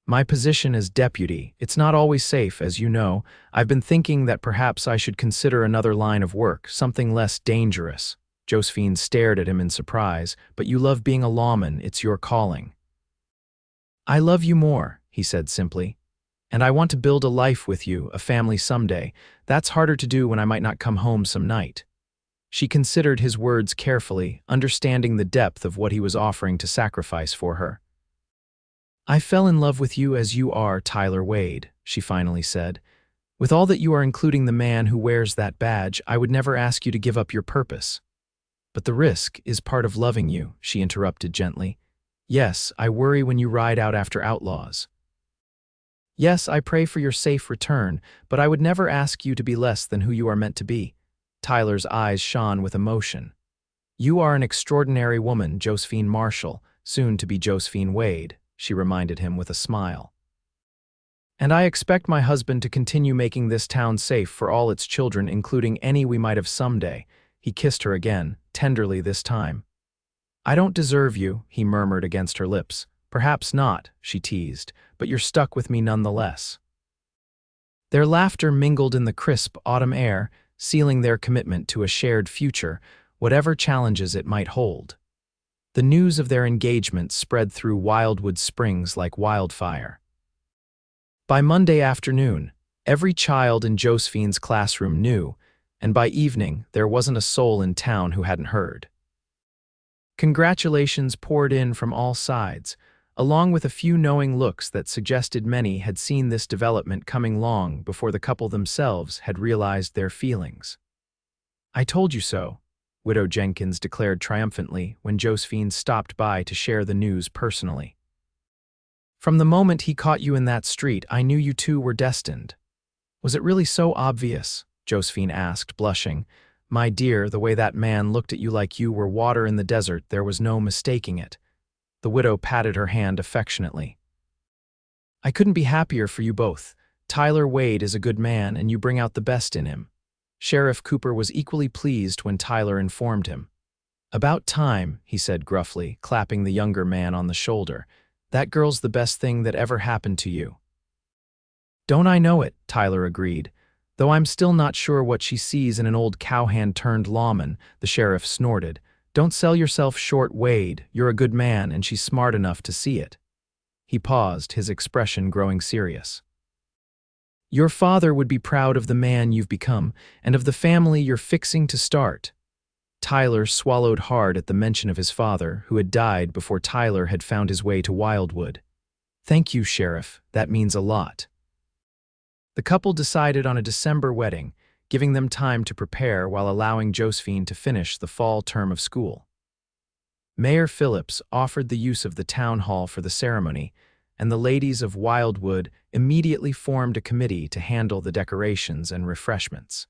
A: "My position as deputy, it's not always safe, as you know. I've been thinking that perhaps I should consider another line of work, something less dangerous." Josephine stared at him in surprise. "But you love being a lawman, it's your calling." "I love you more," he said simply. "And I want to build a life with you, a family someday. That's harder to do when I might not come home some night." She considered his words carefully, understanding the depth of what he was offering to sacrifice for her. "I fell in love with you as you are, Tyler Wade," she finally said. "With all that you are, including the man who wears that badge, I would never ask you to give up your purpose." "But the risk is part of loving you," she interrupted gently. "Yes, I worry when you ride out after outlaws. Yes, I pray for your safe return, but I would never ask you to be less than who you are meant to be." Tyler's eyes shone with emotion. "You are an extraordinary woman, Josephine Marshall, soon to be Josephine Wade," she reminded him with a smile. "And I expect my husband to continue making this town safe for all its children, including any we might have someday." He kissed her again, tenderly this time. "I don't deserve you," he murmured against her lips. "Perhaps not," she teased, "but you're stuck with me nonetheless." Their laughter mingled in the crisp autumn air, sealing their commitment to a shared future, whatever challenges it might hold. The news of their engagement spread through Wildwood Springs like wildfire. By Monday afternoon, every child in Josephine's classroom knew, and by evening there wasn't a soul in town who hadn't heard. Congratulations poured in from all sides, along with a few knowing looks that suggested many had seen this development coming long before the couple themselves had realized their feelings. "I told you so," Widow Jenkins declared triumphantly when Josephine stopped by to share the news personally. "From the moment he caught you in that street, I knew you two were destined." "Was it really so obvious?" Josephine asked, blushing. "My dear, the way that man looked at you like you were water in the desert, there was no mistaking it." The widow patted her hand affectionately. "I couldn't be happier for you both. Tyler Wade is a good man, and you bring out the best in him." Sheriff Cooper was equally pleased when Tyler informed him. "About time," he said gruffly, clapping the younger man on the shoulder. "That girl's the best thing that ever happened to you." "Don't I know it?" Tyler agreed. "Though I'm still not sure what she sees in an old cowhand-turned-lawman," the sheriff snorted. "Don't sell yourself short, Wade. You're a good man, and she's smart enough to see it." He paused, his expression growing serious. "Your father would be proud of the man you've become, and of the family you're fixing to start." Tyler swallowed hard at the mention of his father, who had died before Tyler had found his way to Wildwood. "Thank you, Sheriff. That means a lot." The couple decided on a December wedding, giving them time to prepare while allowing Josephine to finish the fall term of school. Mayor Phillips offered the use of the town hall for the ceremony, and the ladies of Wildwood immediately formed a committee to handle the decorations and refreshments.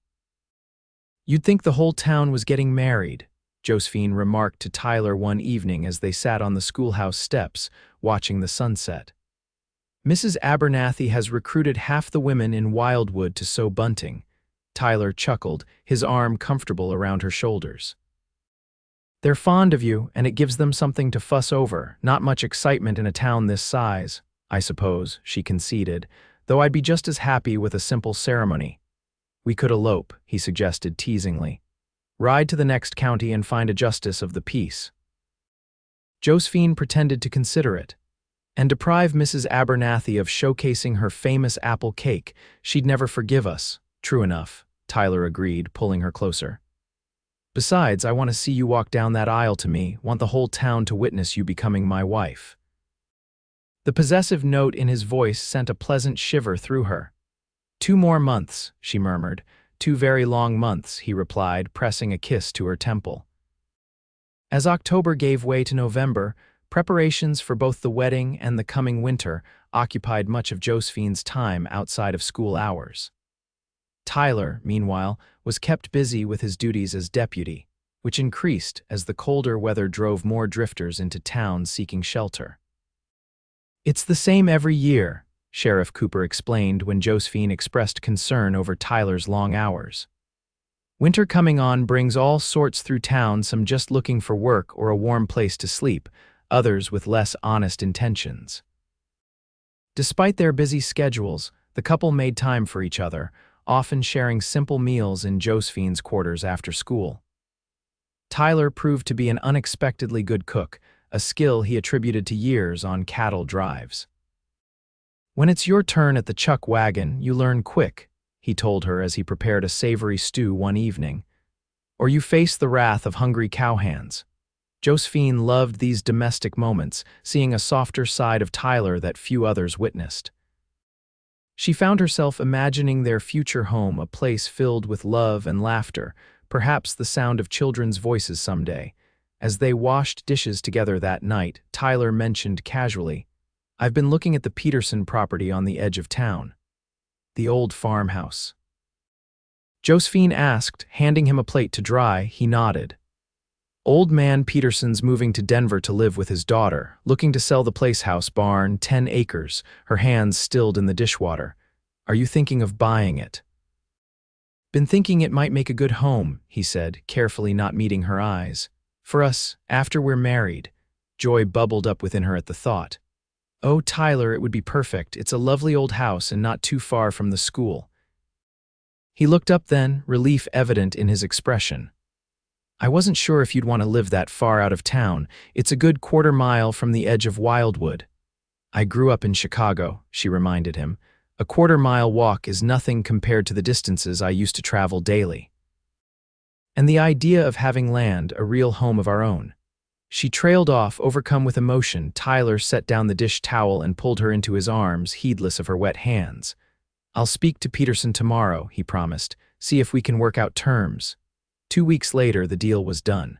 A: "You'd think the whole town was getting married," Josephine remarked to Tyler one evening as they sat on the schoolhouse steps, watching the sunset. "Mrs. Abernathy has recruited half the women in Wildwood to sew bunting." Tyler chuckled, his arm comfortable around her shoulders. "They're fond of you, and it gives them something to fuss over. Not much excitement in a town this size, I suppose," she conceded, "though I'd be just as happy with a simple ceremony." "We could elope," he suggested teasingly. "Ride to the next county and find a justice of the peace." Josephine pretended to consider it. "And deprive Mrs. Abernathy of showcasing her famous apple cake. She'd never forgive us." "True enough," Tyler agreed, pulling her closer. "Besides, I want to see you walk down that aisle to me, want the whole town to witness you becoming my wife." The possessive note in his voice sent a pleasant shiver through her. "2 more months," she murmured. "2 very long months," he replied, pressing a kiss to her temple. As October gave way to November, preparations for both the wedding and the coming winter occupied much of Josephine's time outside of school hours. Tyler, meanwhile, was kept busy with his duties as deputy, which increased as the colder weather drove more drifters into town seeking shelter. "It's the same every year," Sheriff Cooper explained when Josephine expressed concern over Tyler's long hours. "Winter coming on brings all sorts through town, some just looking for work or a warm place to sleep, others with less honest intentions." Despite their busy schedules, the couple made time for each other, often sharing simple meals in Josephine's quarters after school. Tyler proved to be an unexpectedly good cook, a skill he attributed to years on cattle drives. "When it's your turn at the chuck wagon, you learn quick," he told her as he prepared a savory stew one evening. "Or you face the wrath of hungry cowhands." Josephine loved these domestic moments, seeing a softer side of Tyler that few others witnessed. She found herself imagining their future home a place filled with love and laughter, perhaps the sound of children's voices someday. As they washed dishes together that night, Tyler mentioned casually, "I've been looking at the Peterson property on the edge of town." "The old farmhouse?" Josephine asked, handing him a plate to dry. He nodded. "Old man Peterson's moving to Denver to live with his daughter, looking to sell the place house barn, 10 acres, her hands stilled in the dishwater. Are you thinking of buying it?" "Been thinking it might make a good home," he said, carefully not meeting her eyes. "For us, after we're married." Joy bubbled up within her at the thought. "Oh, Tyler, it would be perfect. It's a lovely old house and not too far from the school." He looked up then, relief evident in his expression. "I wasn't sure if you'd want to live that far out of town. It's a good 1/4 mile from the edge of Wildwood." "I grew up in Chicago," she reminded him. "A 1/4 mile walk is nothing compared to the distances I used to travel daily." "And the idea of having land, a real home of our own." She trailed off, overcome with emotion. Tyler set down the dish towel and pulled her into his arms, heedless of her wet hands. "I'll speak to Peterson tomorrow," he promised. "See if we can work out terms." 2 weeks later, the deal was done.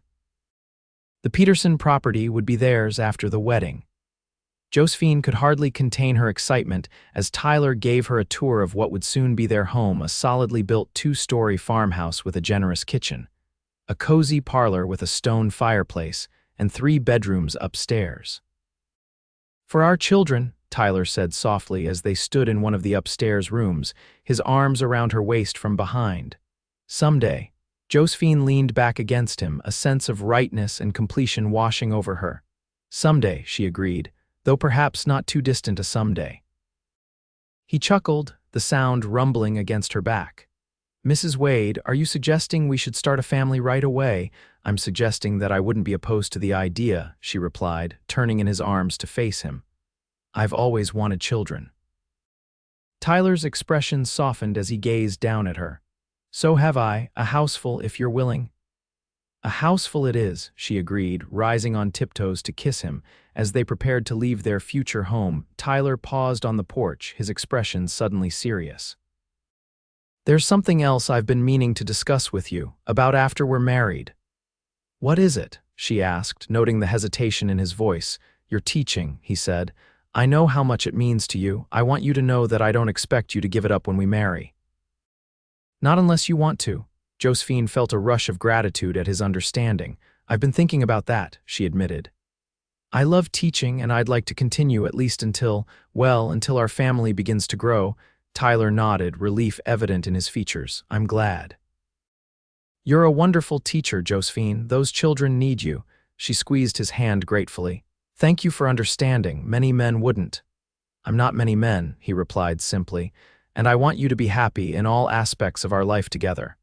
A: The Peterson property would be theirs after the wedding. Josephine could hardly contain her excitement as Tyler gave her a tour of what would soon be their home, a solidly built 2-story farmhouse with a generous kitchen, a cozy parlor with a stone fireplace, and 3 bedrooms upstairs. "For our children," Tyler said softly as they stood in one of the upstairs rooms, his arms around her waist from behind. "Someday." Josephine leaned back against him, a sense of rightness and completion washing over her. "Someday," she agreed, though perhaps not too distant a someday. He chuckled, the sound rumbling against her back. "Mrs. Wade, are you suggesting we should start a family right away?" "I'm suggesting that I wouldn't be opposed to the idea," she replied, turning in his arms to face him. "I've always wanted children." Tyler's expression softened as he gazed down at her. "So have I, a houseful if you're willing." "A houseful it is," she agreed, rising on tiptoes to kiss him. As they prepared to leave their future home, Tyler paused on the porch, his expression suddenly serious. "There's something else I've been meaning to discuss with you, about after we're married." "What is it?" she asked, noting the hesitation in his voice. "Your teaching," he said. "I know how much it means to you. I want you to know that I don't expect you to give it up when we marry." "Not unless you want to." Josephine felt a rush of gratitude at his understanding. "I've been thinking about that," she admitted. "I love teaching and I'd like to continue at least until our family begins to grow." Tyler nodded, relief evident in his features. "I'm glad." "You're a wonderful teacher, Josephine. Those children need you." She squeezed his hand gratefully. "Thank you for understanding. Many men wouldn't." "I'm not many men," he replied simply, "and I want you to be happy in all aspects of our life together."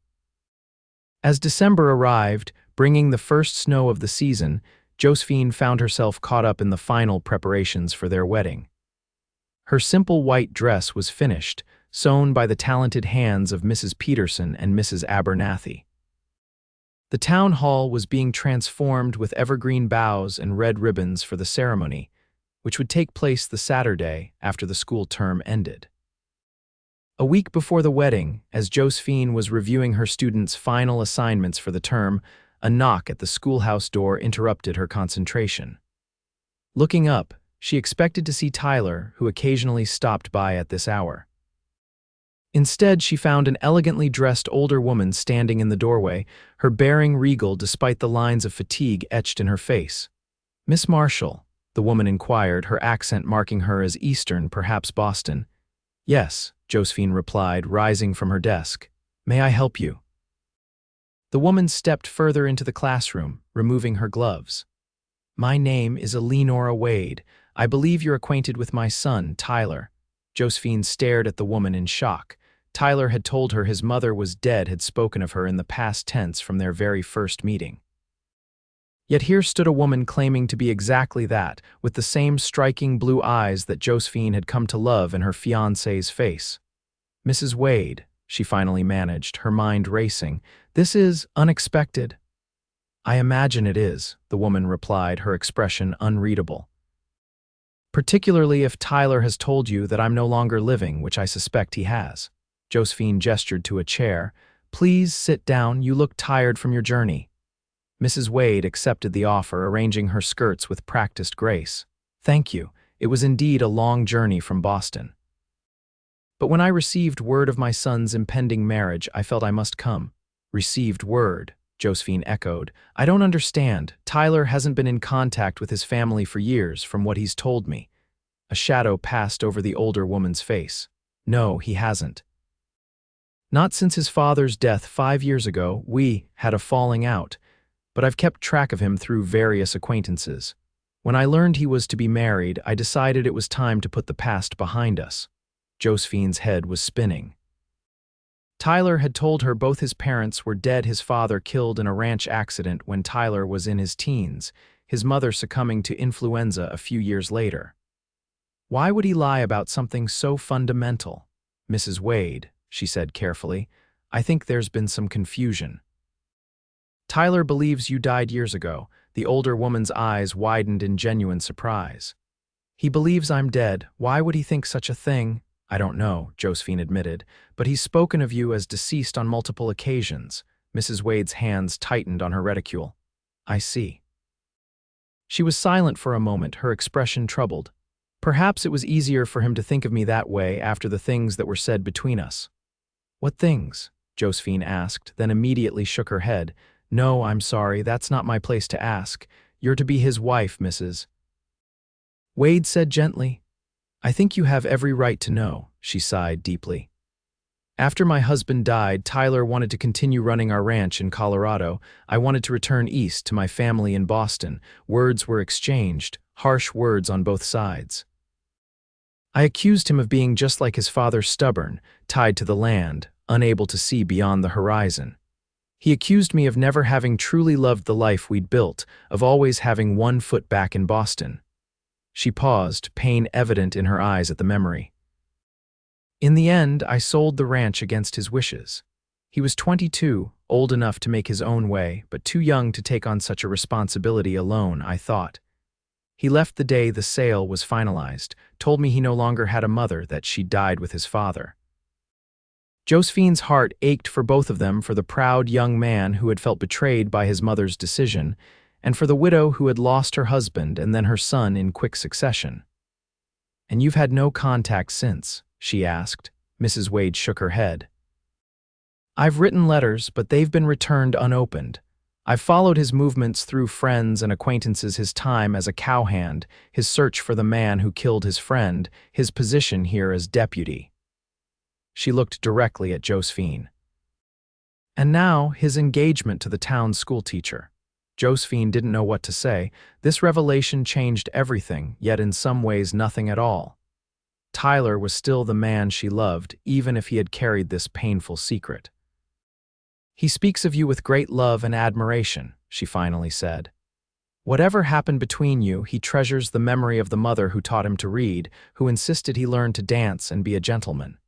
A: As December arrived, bringing the first snow of the season, Josephine found herself caught up in the final preparations for their wedding. Her simple white dress was finished, sewn by the talented hands of Mrs. Peterson and Mrs. Abernathy. The town hall was being transformed with evergreen boughs and red ribbons for the ceremony, which would take place the Saturday after the school term ended. A week before the wedding, as Josephine was reviewing her students' final assignments for the term, a knock at the schoolhouse door interrupted her concentration. Looking up, she expected to see Tyler, who occasionally stopped by at this hour. Instead, she found an elegantly dressed older woman standing in the doorway, her bearing regal despite the lines of fatigue etched in her face. "Miss Marshall?" the woman inquired, her accent marking her as Eastern, perhaps Boston. "Yes," Josephine replied, rising from her desk. "May I help you?" The woman stepped further into the classroom, removing her gloves. "My name is Eleanor Wade. I believe you're acquainted with my son, Tyler." Josephine stared at the woman in shock. Tyler had told her his mother was dead, had spoken of her in the past tense from their very first meeting. Yet here stood a woman claiming to be exactly that, with the same striking blue eyes that Josephine had come to love in her fiancé's face. "Mrs. Wade," she finally managed, her mind racing. "This is unexpected." "I imagine it is," the woman replied, her expression unreadable. "Particularly if Tyler has told you that I'm no longer living, which I suspect he has." Josephine gestured to a chair. "Please sit down, you look tired from your journey." Mrs. Wade accepted the offer, arranging her skirts with practiced grace. "Thank you. It was indeed a long journey from Boston. But when I received word of my son's impending marriage, I felt I must come." "Received word," Josephine echoed. "I don't understand. Tyler hasn't been in contact with his family for years, from what he's told me." A shadow passed over the older woman's face. "No, he hasn't. Not since his father's death 5 years ago. We had a falling out, but I've kept track of him through various acquaintances. When I learned he was to be married, I decided it was time to put the past behind us." Josephine's head was spinning. Tyler had told her both his parents were dead, his father killed in a ranch accident when Tyler was in his teens, his mother succumbing to influenza a few years later. Why would he lie about something so fundamental? "Mrs. Wade," she said carefully, "I think there's been some confusion. Tyler believes you died years ago. The older woman's eyes widened in genuine surprise. He believes I'm dead. Why would he think such a thing? I don't know, Josephine admitted, but he's spoken of you as deceased on multiple occasions. Mrs. Wade's hands tightened on her reticule. I see. She was silent for a moment, her expression troubled. Perhaps it was easier for him to think of me that way after the things that were said between us. What things? Josephine asked, then immediately shook her head. No, I'm sorry, that's not my place to ask. You're to be his wife, Mrs. Wade said gently. I think you have every right to know, she sighed deeply. After my husband died, Tyler wanted to continue running our ranch in Colorado. I wanted to return east to my family in Boston. Words were exchanged, harsh words on both sides. I accused him of being just like his father, stubborn, tied to the land, unable to see beyond the horizon. He accused me of never having truly loved the life we'd built, of always having one foot back in Boston. She paused, pain evident in her eyes at the memory. In the end, I sold the ranch against his wishes. He was 22, old enough to make his own way, but too young to take on such a responsibility alone, I thought. He left the day the sale was finalized, told me he no longer had a mother, that she died with his father. Josephine's heart ached for both of them, for the proud young man who had felt betrayed by his mother's decision, and for the widow who had lost her husband and then her son in quick succession. And you've had no contact since? She asked. Mrs. Wade shook her head. I've written letters, but they've been returned unopened. I've followed his movements through friends and acquaintances, his time as a cowhand, his search for the man who killed his friend, his position here as deputy. She looked directly at Josephine. And now, his engagement to the town schoolteacher. Josephine didn't know what to say. This revelation changed everything, yet in some ways nothing at all. Tyler was still the man she loved, even if he had carried this painful secret. He speaks of you with great love and admiration, she finally said. Whatever happened between you, he treasures the memory of the mother who taught him to read, who insisted he learn to dance and be a gentleman.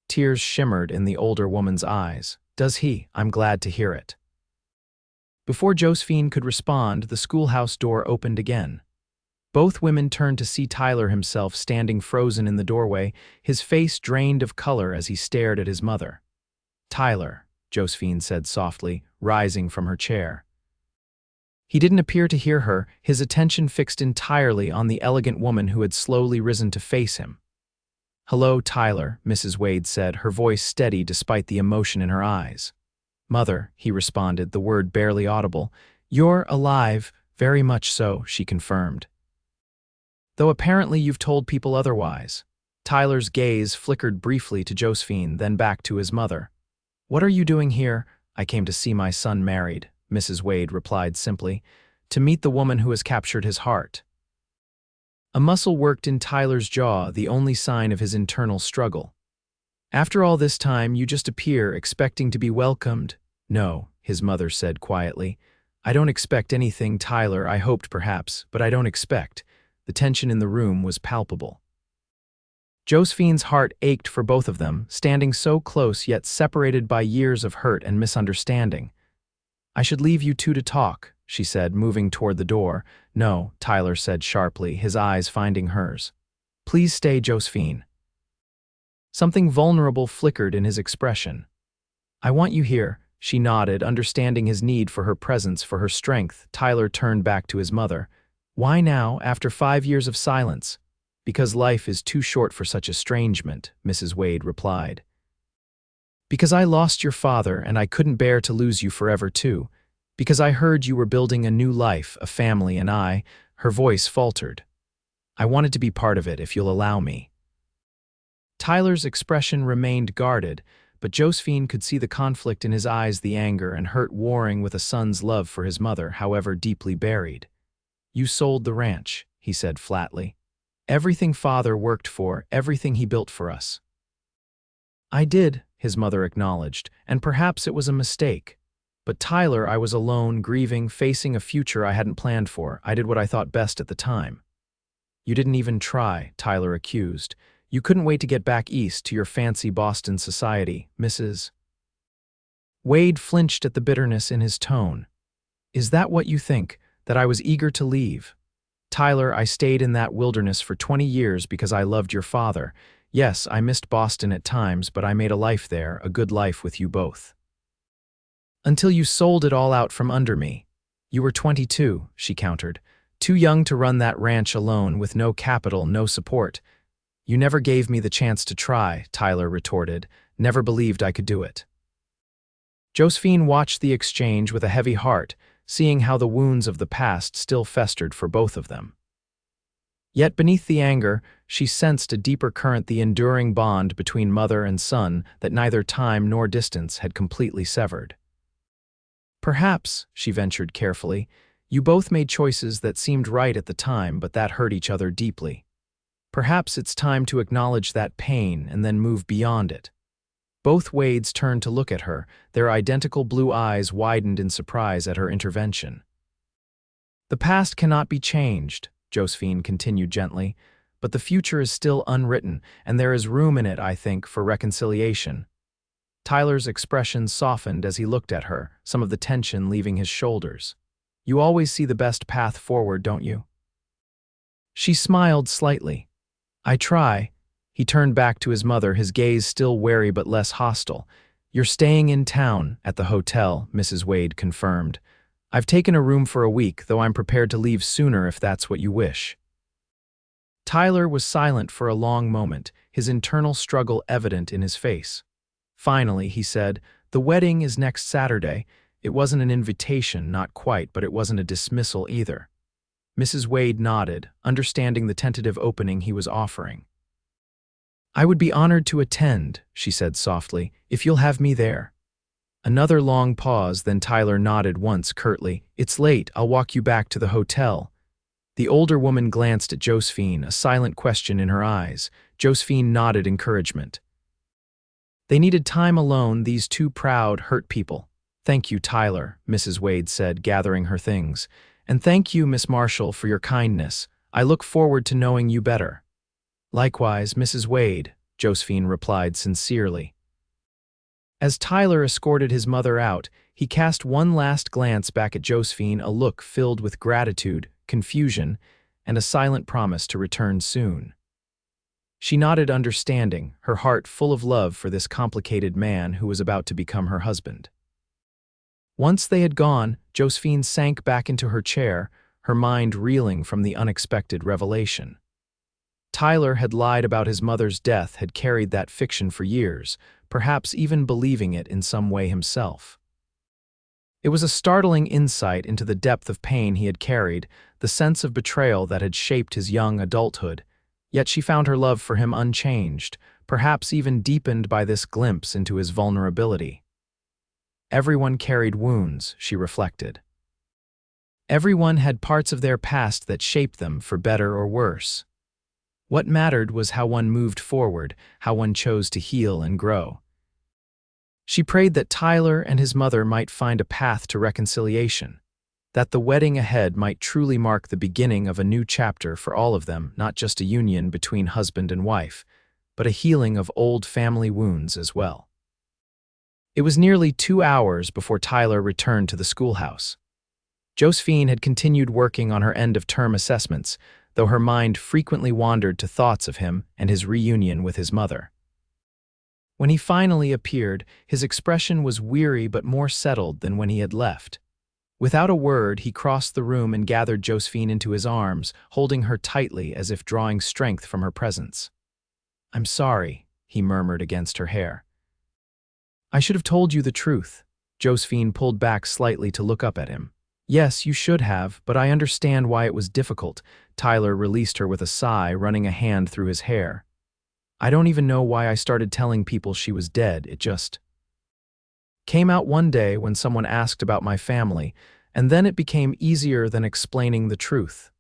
A: Tears shimmered in the older woman's eyes. Does he? I'm glad to hear it. Before Josephine could respond, the schoolhouse door opened again. Both women turned to see Tyler himself standing frozen in the doorway, his face drained of color as he stared at his mother. Tyler, Josephine said softly, rising from her chair. He didn't appear to hear her, his attention fixed entirely on the elegant woman who had slowly risen to face him. Hello, Tyler, Mrs. Wade said, her voice steady despite the emotion in her eyes. Mother, he responded, the word barely audible. You're alive, very much so, she confirmed. Though apparently you've told people otherwise. Tyler's gaze flickered briefly to Josephine, then back to his mother. What are you doing here? I came to see my son married, Mrs. Wade replied simply, to meet the woman who has captured his heart. A muscle worked in Tyler's jaw, the only sign of his internal struggle. After all this time, you just appear, expecting to be welcomed. No, his mother said quietly. I don't expect anything, Tyler. I hoped perhaps, but I don't expect. The tension in the room was palpable. Josephine's heart ached for both of them, standing so close yet separated by years of hurt and misunderstanding. I should leave you two to talk, she said, moving toward the door. No, Tyler said sharply, his eyes finding hers. Please stay, Josephine. Something vulnerable flickered in his expression. I want you here, she nodded, understanding his need for her presence, for her strength. Tyler turned back to his mother. Why now, after 5 years of silence? Because life is too short for such estrangement, Mrs. Wade replied. Because I lost your father and I couldn't bear to lose you forever too. Because I heard you were building a new life, a family, and her voice faltered. I wanted to be part of it, if you'll allow me. Tyler's expression remained guarded, but Josephine could see the conflict in his eyes, the anger and hurt warring with a son's love for his mother, however deeply buried. You sold the ranch, he said flatly. Everything Father worked for, everything he built for us. I did, his mother acknowledged, and perhaps it was a mistake. But Tyler, I was alone, grieving, facing a future I hadn't planned for. I did what I thought best at the time. You didn't even try, Tyler accused. You couldn't wait to get back east to your fancy Boston society, Mrs. Wade flinched at the bitterness in his tone. Is that what you think? that I was eager to leave. Tyler, I stayed in that wilderness for 20 years because I loved your father. Yes, I missed Boston at times, but I made a life there, a good life with you both. Until you sold it all out from under me. You were 22, she countered. Too young to run that ranch alone, with no capital, no support. You never gave me the chance to try, Tyler retorted. Never believed I could do it. Josephine watched the exchange with a heavy heart, seeing how the wounds of the past still festered for both of them. Yet beneath the anger, she sensed a deeper current, the enduring bond between mother and son that neither time nor distance had completely severed. Perhaps, she ventured carefully, you both made choices that seemed right at the time, but that hurt each other deeply. Perhaps it's time to acknowledge that pain and then move beyond it. Both Wades turned to look at her, their identical blue eyes widened in surprise at her intervention. The past cannot be changed, Josephine continued gently, but the future is still unwritten, and there is room in it, I think, for reconciliation. Tyler's expression softened as he looked at her, some of the tension leaving his shoulders. You always see the best path forward, don't you? She smiled slightly. I try. He turned back to his mother, his gaze still wary but less hostile. You're staying in town, at the hotel, Mrs. Wade confirmed. I've taken a room for a week, though I'm prepared to leave sooner if that's what you wish. Tyler was silent for a long moment, his internal struggle evident in his face. Finally, he said, the wedding is next Saturday. It wasn't an invitation, not quite, but it wasn't a dismissal either. Mrs. Wade nodded, understanding the tentative opening he was offering. I would be honored to attend, she said softly, if you'll have me there. Another long pause, then Tyler nodded once curtly. It's late, I'll walk you back to the hotel. The older woman glanced at Josephine, a silent question in her eyes. Josephine nodded encouragement. They needed time alone, these two proud, hurt people. Thank you, Tyler, Mrs. Wade said, gathering her things. And thank you, Miss Marshall, for your kindness. I look forward to knowing you better. Likewise, Mrs. Wade, Josephine replied sincerely. As Tyler escorted his mother out, he cast one last glance back at Josephine, a look filled with gratitude, confusion, and a silent promise to return soon. She nodded understanding, her heart full of love for this complicated man who was about to become her husband. Once they had gone, Josephine sank back into her chair, her mind reeling from the unexpected revelation. Tyler had lied about his mother's death, had carried that fiction for years, perhaps even believing it in some way himself. It was a startling insight into the depth of pain he had carried, the sense of betrayal that had shaped his young adulthood, yet she found her love for him unchanged, perhaps even deepened by this glimpse into his vulnerability. Everyone carried wounds, she reflected. Everyone had parts of their past that shaped them for better or worse. What mattered was how one moved forward, how one chose to heal and grow. She prayed that Tyler and his mother might find a path to reconciliation, that the wedding ahead might truly mark the beginning of a new chapter for all of them, not just a union between husband and wife, but a healing of old family wounds as well. It was nearly 2 hours before Tyler returned to the schoolhouse. Josephine had continued working on her end-of-term assessments, though her mind frequently wandered to thoughts of him and his reunion with his mother. When he finally appeared, his expression was weary but more settled than when he had left. Without a word, he crossed the room and gathered Josephine into his arms, holding her tightly as if drawing strength from her presence. I'm sorry, he murmured against her hair. I should have told you the truth. Josephine pulled back slightly to look up at him. Yes, you should have, but I understand why it was difficult. Tyler released her with a sigh, running a hand through his hair. I don't even know why I started telling people she was dead, it just came out one day when someone asked about my family, and then it became easier than explaining the truth.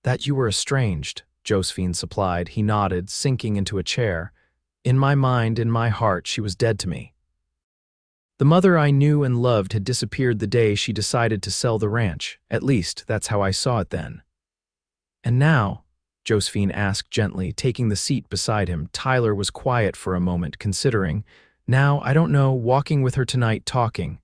A: That you were estranged, Josephine supplied. He nodded, sinking into a chair. In my mind, in my heart, she was dead to me. The mother I knew and loved had disappeared the day she decided to sell the ranch. At least, that's how I saw it then. And now, Josephine asked gently, taking the seat beside him. Tyler was quiet for a moment, considering. Now, I don't know, walking with her tonight, talking.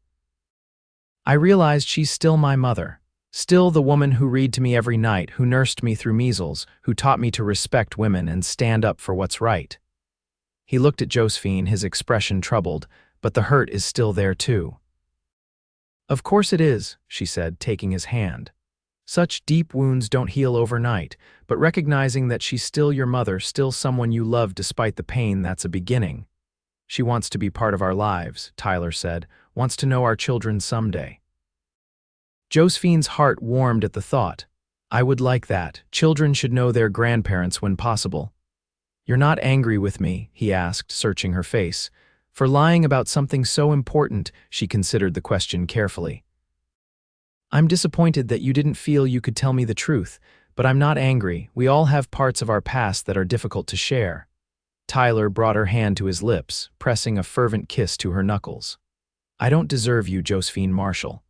A: I realized she's still my mother. Still the woman who read to me every night, who nursed me through measles, who taught me to respect women and stand up for what's right." He looked at Josephine, his expression troubled, but the hurt is still there too. "Of course it is," she said, taking his hand. "Such deep wounds don't heal overnight, but recognizing that she's still your mother, still someone you love despite the pain, that's a beginning." "She wants to be part of our lives," Tyler said, "wants to know our children someday." Josephine's heart warmed at the thought. "I would like that. Children should know their grandparents when possible." "You're not angry with me?" he asked, searching her face. For lying about something so important, she considered the question carefully. "I'm disappointed that you didn't feel you could tell me the truth, but I'm not angry. We all have parts of our past that are difficult to share." Tyler brought her hand to his lips, pressing a fervent kiss to her knuckles. "I don't deserve you, Josephine Marshall."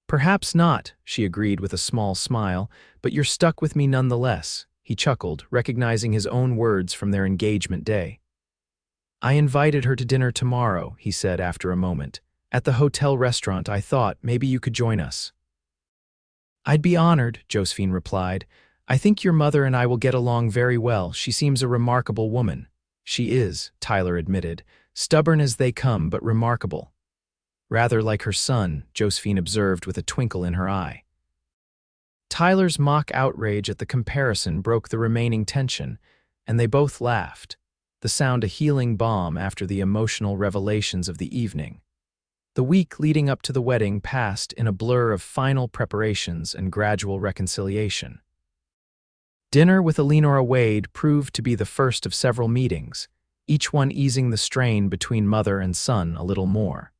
A: "Perhaps not," she agreed with a small smile, "but you're stuck with me nonetheless." He chuckled, recognizing his own words from their engagement day. "I invited her to dinner tomorrow," he said after a moment. "At the hotel restaurant. I thought maybe you could join us." "I'd be honored," Josephine replied. "I think your mother and I will get along very well. She seems a remarkable woman." "She is," Tyler admitted, "stubborn as they come, but remarkable." "Rather like her son," Josephine observed with a twinkle in her eye. Tyler's mock outrage at the comparison broke the remaining tension, and they both laughed, the sound a healing balm after the emotional revelations of the evening. The week leading up to the wedding passed in a blur of final preparations and gradual reconciliation. Dinner with Eleanor Wade proved to be the first of several meetings, each one easing the strain between mother and son a little more.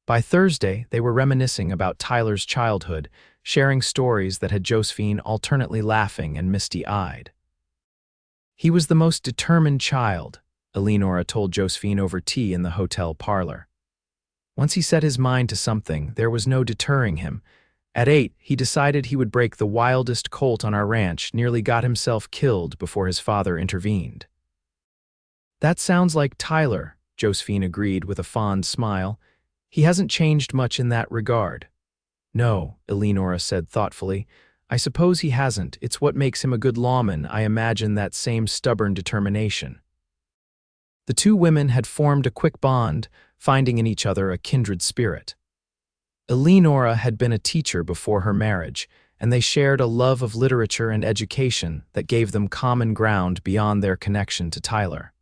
A: By Thursday, they were reminiscing about Tyler's childhood, sharing stories that had Josephine alternately laughing and misty-eyed. "He was the most determined child," Eleanor told Josephine over tea in the hotel parlor. "Once he set his mind to something, there was no deterring him. At 8, he decided he would break the wildest colt on our ranch, nearly got himself killed before his father intervened." "That sounds like Tyler," Josephine agreed with a fond smile. "He hasn't changed much in that regard." "No," Eleanor said thoughtfully. "I suppose he hasn't. It's what makes him a good lawman, I imagine, that same stubborn determination." The two women had formed a quick bond, finding in each other a kindred spirit. Eleanor had been a teacher before her marriage, and they shared a love of literature and education that gave them common ground beyond their connection to Tyler.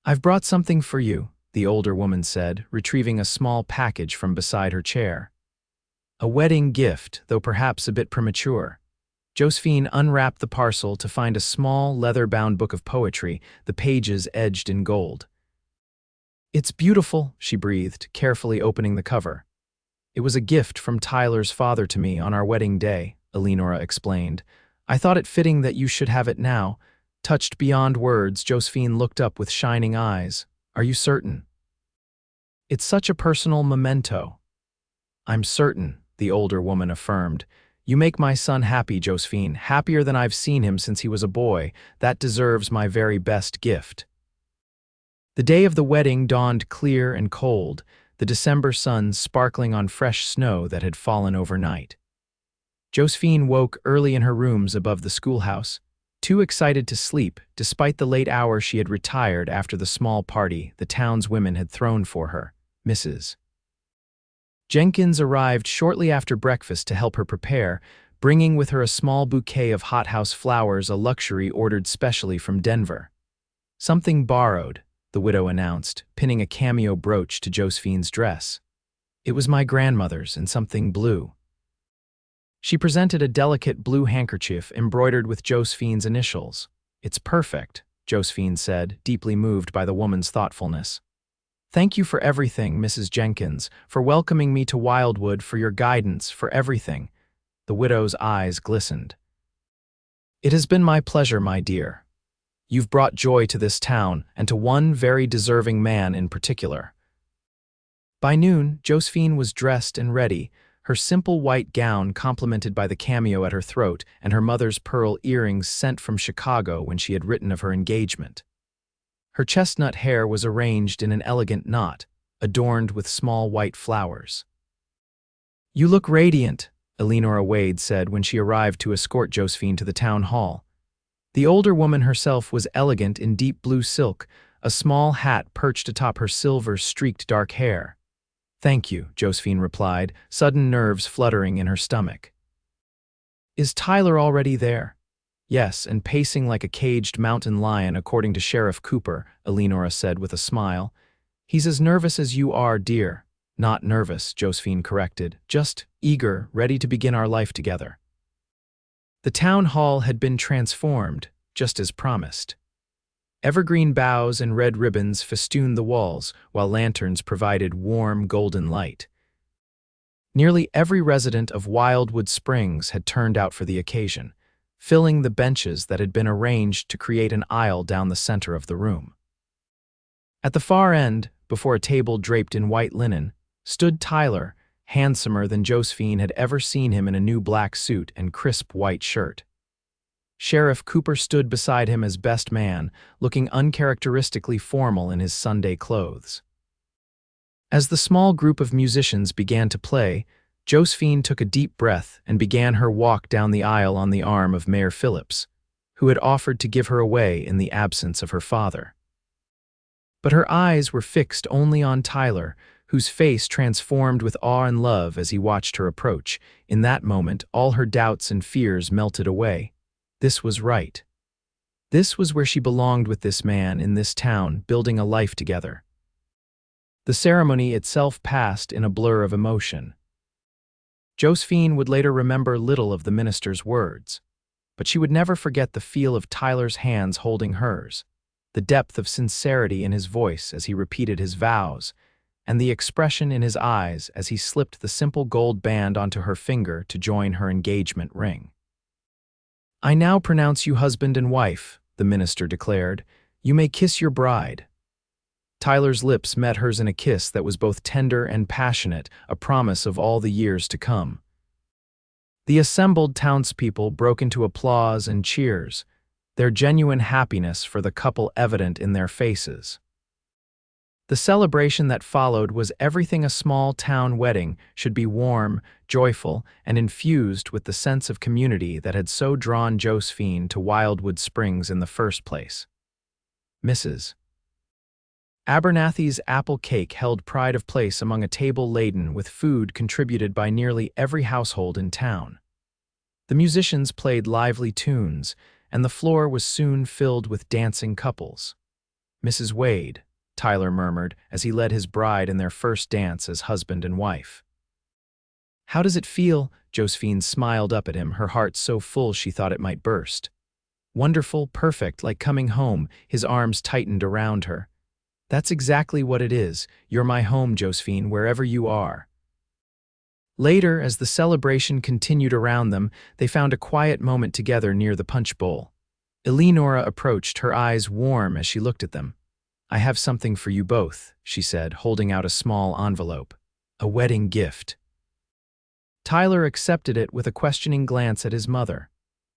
A: "I've brought something for you," the older woman said, retrieving a small package from beside her chair. A wedding gift, though perhaps a bit premature. Josephine unwrapped the parcel to find a small, leather-bound book of poetry, the pages edged in gold. "It's beautiful," she breathed, carefully opening the cover. "It was a gift from Tyler's father to me on our wedding day," Eleanor explained. "I thought it fitting that you should have it now." Touched beyond words, Josephine looked up with shining eyes. "Are you certain?" "It's such a personal memento." "I'm certain," the older woman affirmed. "You make my son happy, Josephine, happier than I've seen him since he was a boy. That deserves my very best gift." The day of the wedding dawned clear and cold, the December sun sparkling on fresh snow that had fallen overnight. Josephine woke early in her rooms above the schoolhouse, too excited to sleep, despite the late hour she had retired after the small party the town's women had thrown for her. Mrs. Jenkins arrived shortly after breakfast to help her prepare, bringing with her a small bouquet of hothouse flowers, a luxury ordered specially from Denver. "Something borrowed," the widow announced, pinning a cameo brooch to Josephine's dress. "It was my grandmother's, and something blue." She presented a delicate blue handkerchief embroidered with Josephine's initials. "It's perfect," Josephine said, deeply moved by the woman's thoughtfulness. "Thank you for everything, Mrs. Jenkins, for welcoming me to Wildwood, for your guidance, for everything." The widow's eyes glistened. "It has been my pleasure, my dear. You've brought joy to this town, and to one very deserving man in particular." By noon, Josephine was dressed and ready, her simple white gown complemented by the cameo at her throat and her mother's pearl earrings sent from Chicago when she had written of her engagement. Her chestnut hair was arranged in an elegant knot, adorned with small white flowers. "You look radiant," Eleanor Wade said when she arrived to escort Josephine to the town hall. The older woman herself was elegant in deep blue silk, a small hat perched atop her silver-streaked dark hair. "Thank you," Josephine replied, sudden nerves fluttering in her stomach. "Is Tyler already there?" "Yes, and pacing like a caged mountain lion, according to Sheriff Cooper," Eleanor said with a smile. "He's as nervous as you are, dear." "Not nervous," Josephine corrected, "just eager, ready to begin our life together." The town hall had been transformed, just as promised. Evergreen boughs and red ribbons festooned the walls, while lanterns provided warm, golden light. Nearly every resident of Wildwood Springs had turned out for the occasion, filling the benches that had been arranged to create an aisle down the center of the room. At the far end, before a table draped in white linen, stood Tyler, handsomer than Josephine had ever seen him in a new black suit and crisp white shirt. Sheriff Cooper stood beside him as best man, looking uncharacteristically formal in his Sunday clothes. As the small group of musicians began to play, Josephine took a deep breath and began her walk down the aisle on the arm of Mayor Phillips, who had offered to give her away in the absence of her father. But her eyes were fixed only on Tyler, whose face transformed with awe and love as he watched her approach. In that moment, all her doubts and fears melted away. This was right. This was where she belonged with this man in this town, building a life together. The ceremony itself passed in a blur of emotion. Josephine would later remember little of the minister's words, but she would never forget the feel of Tyler's hands holding hers, the depth of sincerity in his voice as he repeated his vows, and the expression in his eyes as he slipped the simple gold band onto her finger to join her engagement ring. "I now pronounce you husband and wife," the minister declared. "You may kiss your bride." Tyler's lips met hers in a kiss that was both tender and passionate, a promise of all the years to come. The assembled townspeople broke into applause and cheers, their genuine happiness for the couple evident in their faces. The celebration that followed was everything a small town wedding should be: warm, joyful, and infused with the sense of community that had so drawn Josephine to Wildwood Springs in the first place. Mrs. Abernathy's apple cake held pride of place among a table laden with food contributed by nearly every household in town. The musicians played lively tunes, and the floor was soon filled with dancing couples. "Mrs. Wade," Tyler murmured as he led his bride in their first dance as husband and wife. "How does it feel?" Josephine smiled up at him, her heart so full she thought it might burst. "Wonderful, perfect, like coming home," his arms tightened around her. "That's exactly what it is. You're my home, Josephine, wherever you are." Later, as the celebration continued around them, they found a quiet moment together near the punch bowl. Eleanor approached, her eyes warm as she looked at them. "I have something for you both," she said, holding out a small envelope. "A wedding gift." Tyler accepted it with a questioning glance at his mother.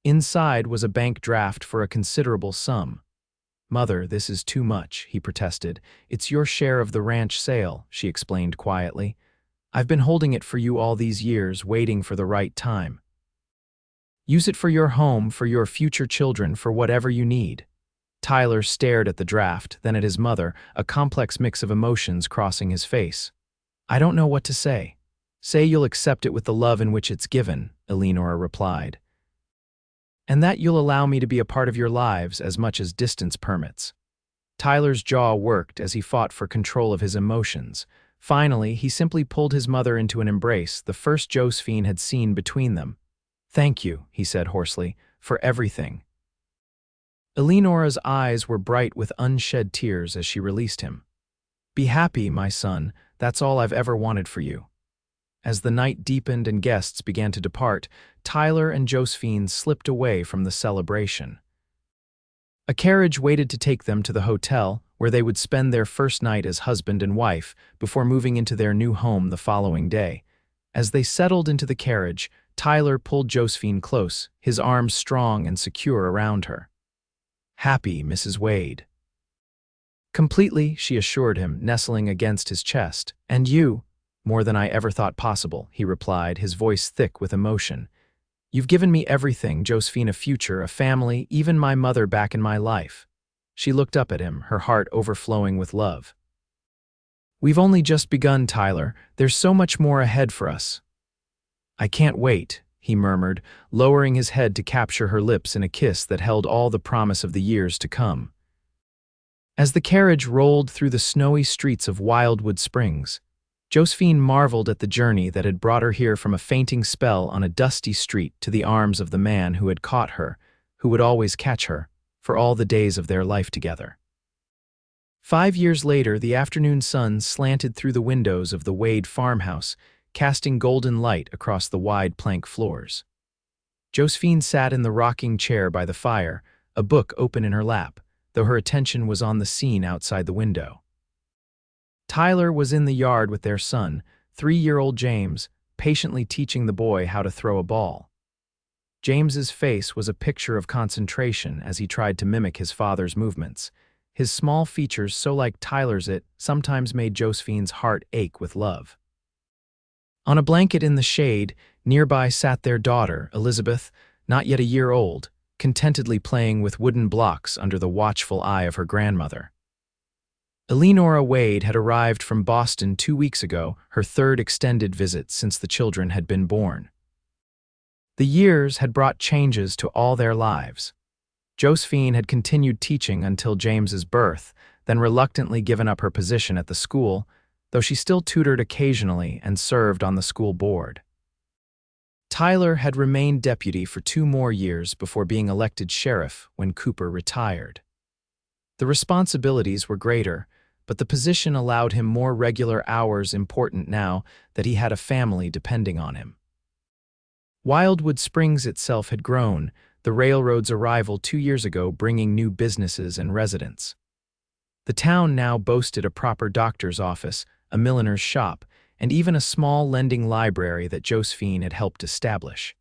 A: Inside was a bank draft for a considerable sum. "Mother, this is too much," he protested. "It's your share of the ranch sale," she explained quietly. "I've been holding it for you all these years, waiting for the right time. Use it for your home, for your future children, for whatever you need." Tyler stared at the draft, then at his mother, a complex mix of emotions crossing his face. "I don't know what to say." "Say you'll accept it with the love in which it's given," Eleanor replied. "And that you'll allow me to be a part of your lives as much as distance permits." Tyler's jaw worked as he fought for control of his emotions. Finally, he simply pulled his mother into an embrace, the first Josephine had seen between them. "Thank you," he said hoarsely, "for everything." Eleanor's eyes were bright with unshed tears as she released him. "Be happy, my son. That's all I've ever wanted for you." As the night deepened and guests began to depart, Tyler and Josephine slipped away from the celebration. A carriage waited to take them to the hotel, where they would spend their first night as husband and wife before moving into their new home the following day. As they settled into the carriage, Tyler pulled Josephine close, his arms strong and secure around her. "Happy, Mrs. Wade." "Completely," she assured him, nestling against his chest. "And you?" More than I ever thought possible, he replied, his voice thick with emotion. You've given me everything, Josephine, a future, a family, even my mother back in my life. She looked up at him, her heart overflowing with love. We've only just begun, Tyler. There's so much more ahead for us. I can't wait, he murmured, lowering his head to capture her lips in a kiss that held all the promise of the years to come. As the carriage rolled through the snowy streets of Wildwood Springs, Josephine marveled at the journey that had brought her here from a fainting spell on a dusty street to the arms of the man who had caught her, who would always catch her, for all the days of their life together. 5 years later, the afternoon sun slanted through the windows of the Wade farmhouse, casting golden light across the wide plank floors. Josephine sat in the rocking chair by the fire, a book open in her lap, though her attention was on the scene outside the window. Tyler was in the yard with their son, 3-year-old James, patiently teaching the boy how to throw a ball. James's face was a picture of concentration as he tried to mimic his father's movements. His small features, so like Tyler's, it sometimes made Josephine's heart ache with love. On a blanket in the shade, nearby sat their daughter, Elizabeth, not yet a year old, contentedly playing with wooden blocks under the watchful eye of her grandmother. Eleanora Wade had arrived from Boston 2 weeks ago, her third extended visit since the children had been born. The years had brought changes to all their lives. Josephine had continued teaching until James's birth, then reluctantly given up her position at the school, though she still tutored occasionally and served on the school board. Tyler had remained deputy for 2 more years before being elected sheriff when Cooper retired. The responsibilities were greater, but the position allowed him more regular hours, important now that he had a family depending on him. Wildwood Springs itself had grown, the railroad's arrival 2 years ago bringing new businesses and residents. The town now boasted a proper doctor's office, a milliner's shop, and even a small lending library that Josephine had helped establish.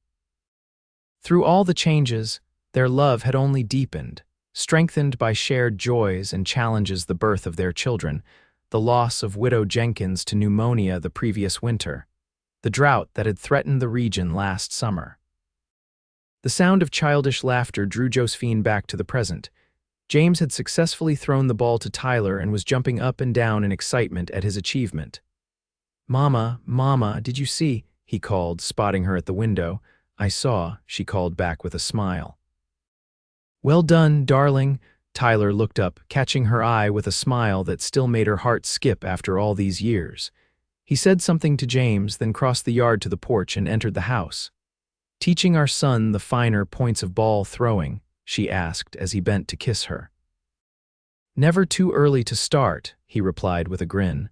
A: Through all the changes, their love had only deepened, strengthened by shared joys and challenges: the birth of their children, the loss of Widow Jenkins to pneumonia the previous winter, the drought that had threatened the region last summer. The sound of childish laughter drew Josephine back to the present. James had successfully thrown the ball to Tyler and was jumping up and down in excitement at his achievement. "Mama, Mama, did you see?" he called, spotting her at the window. "I saw," she called back with a smile. "Well done, darling." Tyler looked up, catching her eye with a smile that still made her heart skip after all these years. He said something to James, then crossed the yard to the porch and entered the house. "Teaching our son the finer points of ball throwing?" she asked as he bent to kiss her. "Never too early to start," he replied with a grin.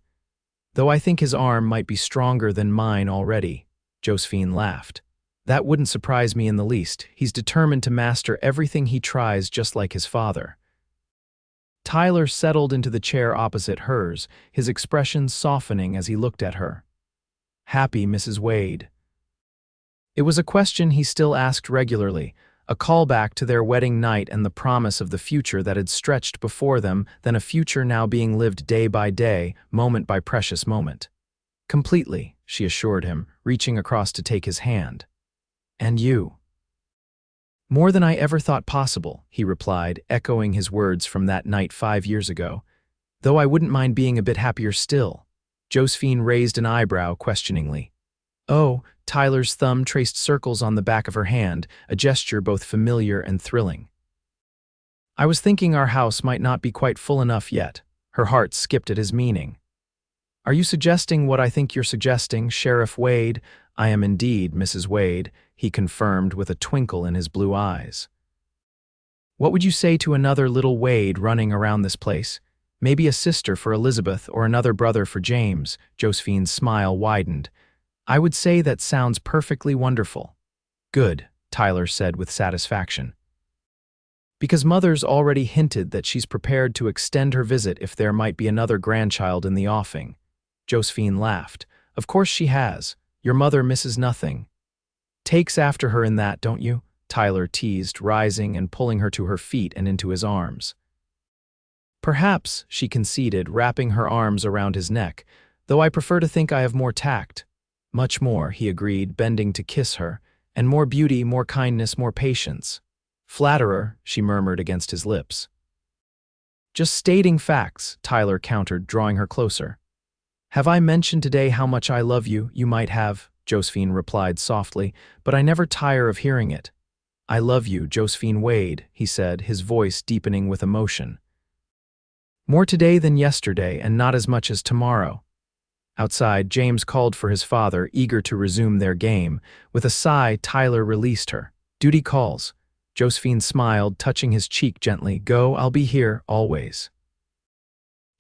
A: "Though I think his arm might be stronger than mine already." Josephine laughed. "That wouldn't surprise me in the least. He's determined to master everything he tries, just like his father." Tyler settled into the chair opposite hers, his expression softening as he looked at her. "Happy, Mrs. Wade?" It was a question he still asked regularly, a callback to their wedding night and the promise of the future that had stretched before them, then a future now being lived day by day, moment by precious moment. "Completely," she assured him, reaching across to take his hand. "And you?" "More than I ever thought possible," he replied, echoing his words from that night 5 years ago. "Though I wouldn't mind being a bit happier still." Josephine raised an eyebrow questioningly. "Oh," Tyler's thumb traced circles on the back of her hand, a gesture both familiar and thrilling. "I was thinking our house might not be quite full enough yet." Her heart skipped at his meaning. "Are you suggesting what I think you're suggesting, Sheriff Wade?" "I am indeed, Mrs. Wade," he confirmed with a twinkle in his blue eyes. "What would you say to another little Wade running around this place? Maybe a sister for Elizabeth or another brother for James?" Josephine's smile widened. "I would say that sounds perfectly wonderful." "Good," Tyler said with satisfaction. "Because Mother's already hinted that she's prepared to extend her visit if there might be another grandchild in the offing." Josephine laughed. "Of course she has. Your mother misses nothing." "Takes after her in that, don't you?" Tyler teased, rising and pulling her to her feet and into his arms. "Perhaps," she conceded, wrapping her arms around his neck, though I prefer to think I have more tact. Much more, he agreed, bending to kiss her, and more beauty, more kindness, more patience. Flatterer, she murmured against his lips. Just stating facts, Tyler countered, drawing her closer. Have I mentioned today how much I love you? You might have, Josephine replied softly, but I never tire of hearing it. I love you, Josephine Wade, he said, his voice deepening with emotion. More today than yesterday, and not as much as tomorrow. Outside, James called for his father, eager to resume their game. With a sigh, Tyler released her. Duty calls. Josephine smiled, touching his cheek gently. Go, I'll be here, always.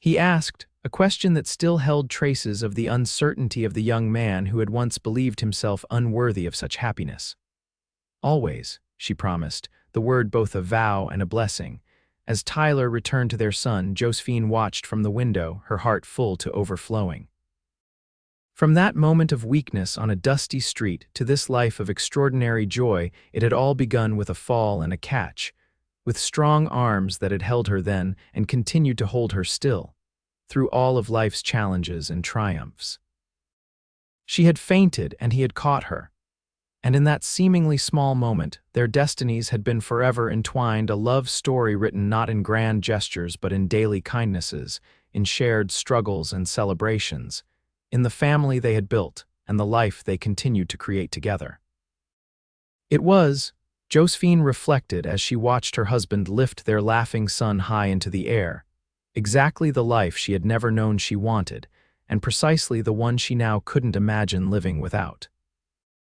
A: He asked, a question that still held traces of the uncertainty of the young man who had once believed himself unworthy of such happiness. Always, she promised, the word both a vow and a blessing. As Tyler returned to their son, Josephine watched from the window, her heart full to overflowing. From that moment of weakness on a dusty street to this life of extraordinary joy, it had all begun with a fall and a catch, with strong arms that had held her then and continued to hold her still, through all of life's challenges and triumphs. She had fainted and he had caught her, and in that seemingly small moment, their destinies had been forever entwined, a love story written not in grand gestures but in daily kindnesses, in shared struggles and celebrations, in the family they had built and the life they continued to create together. It was, Josephine reflected as she watched her husband lift their laughing son high into the air, exactly the life she had never known she wanted, and precisely the one she now couldn't imagine living without.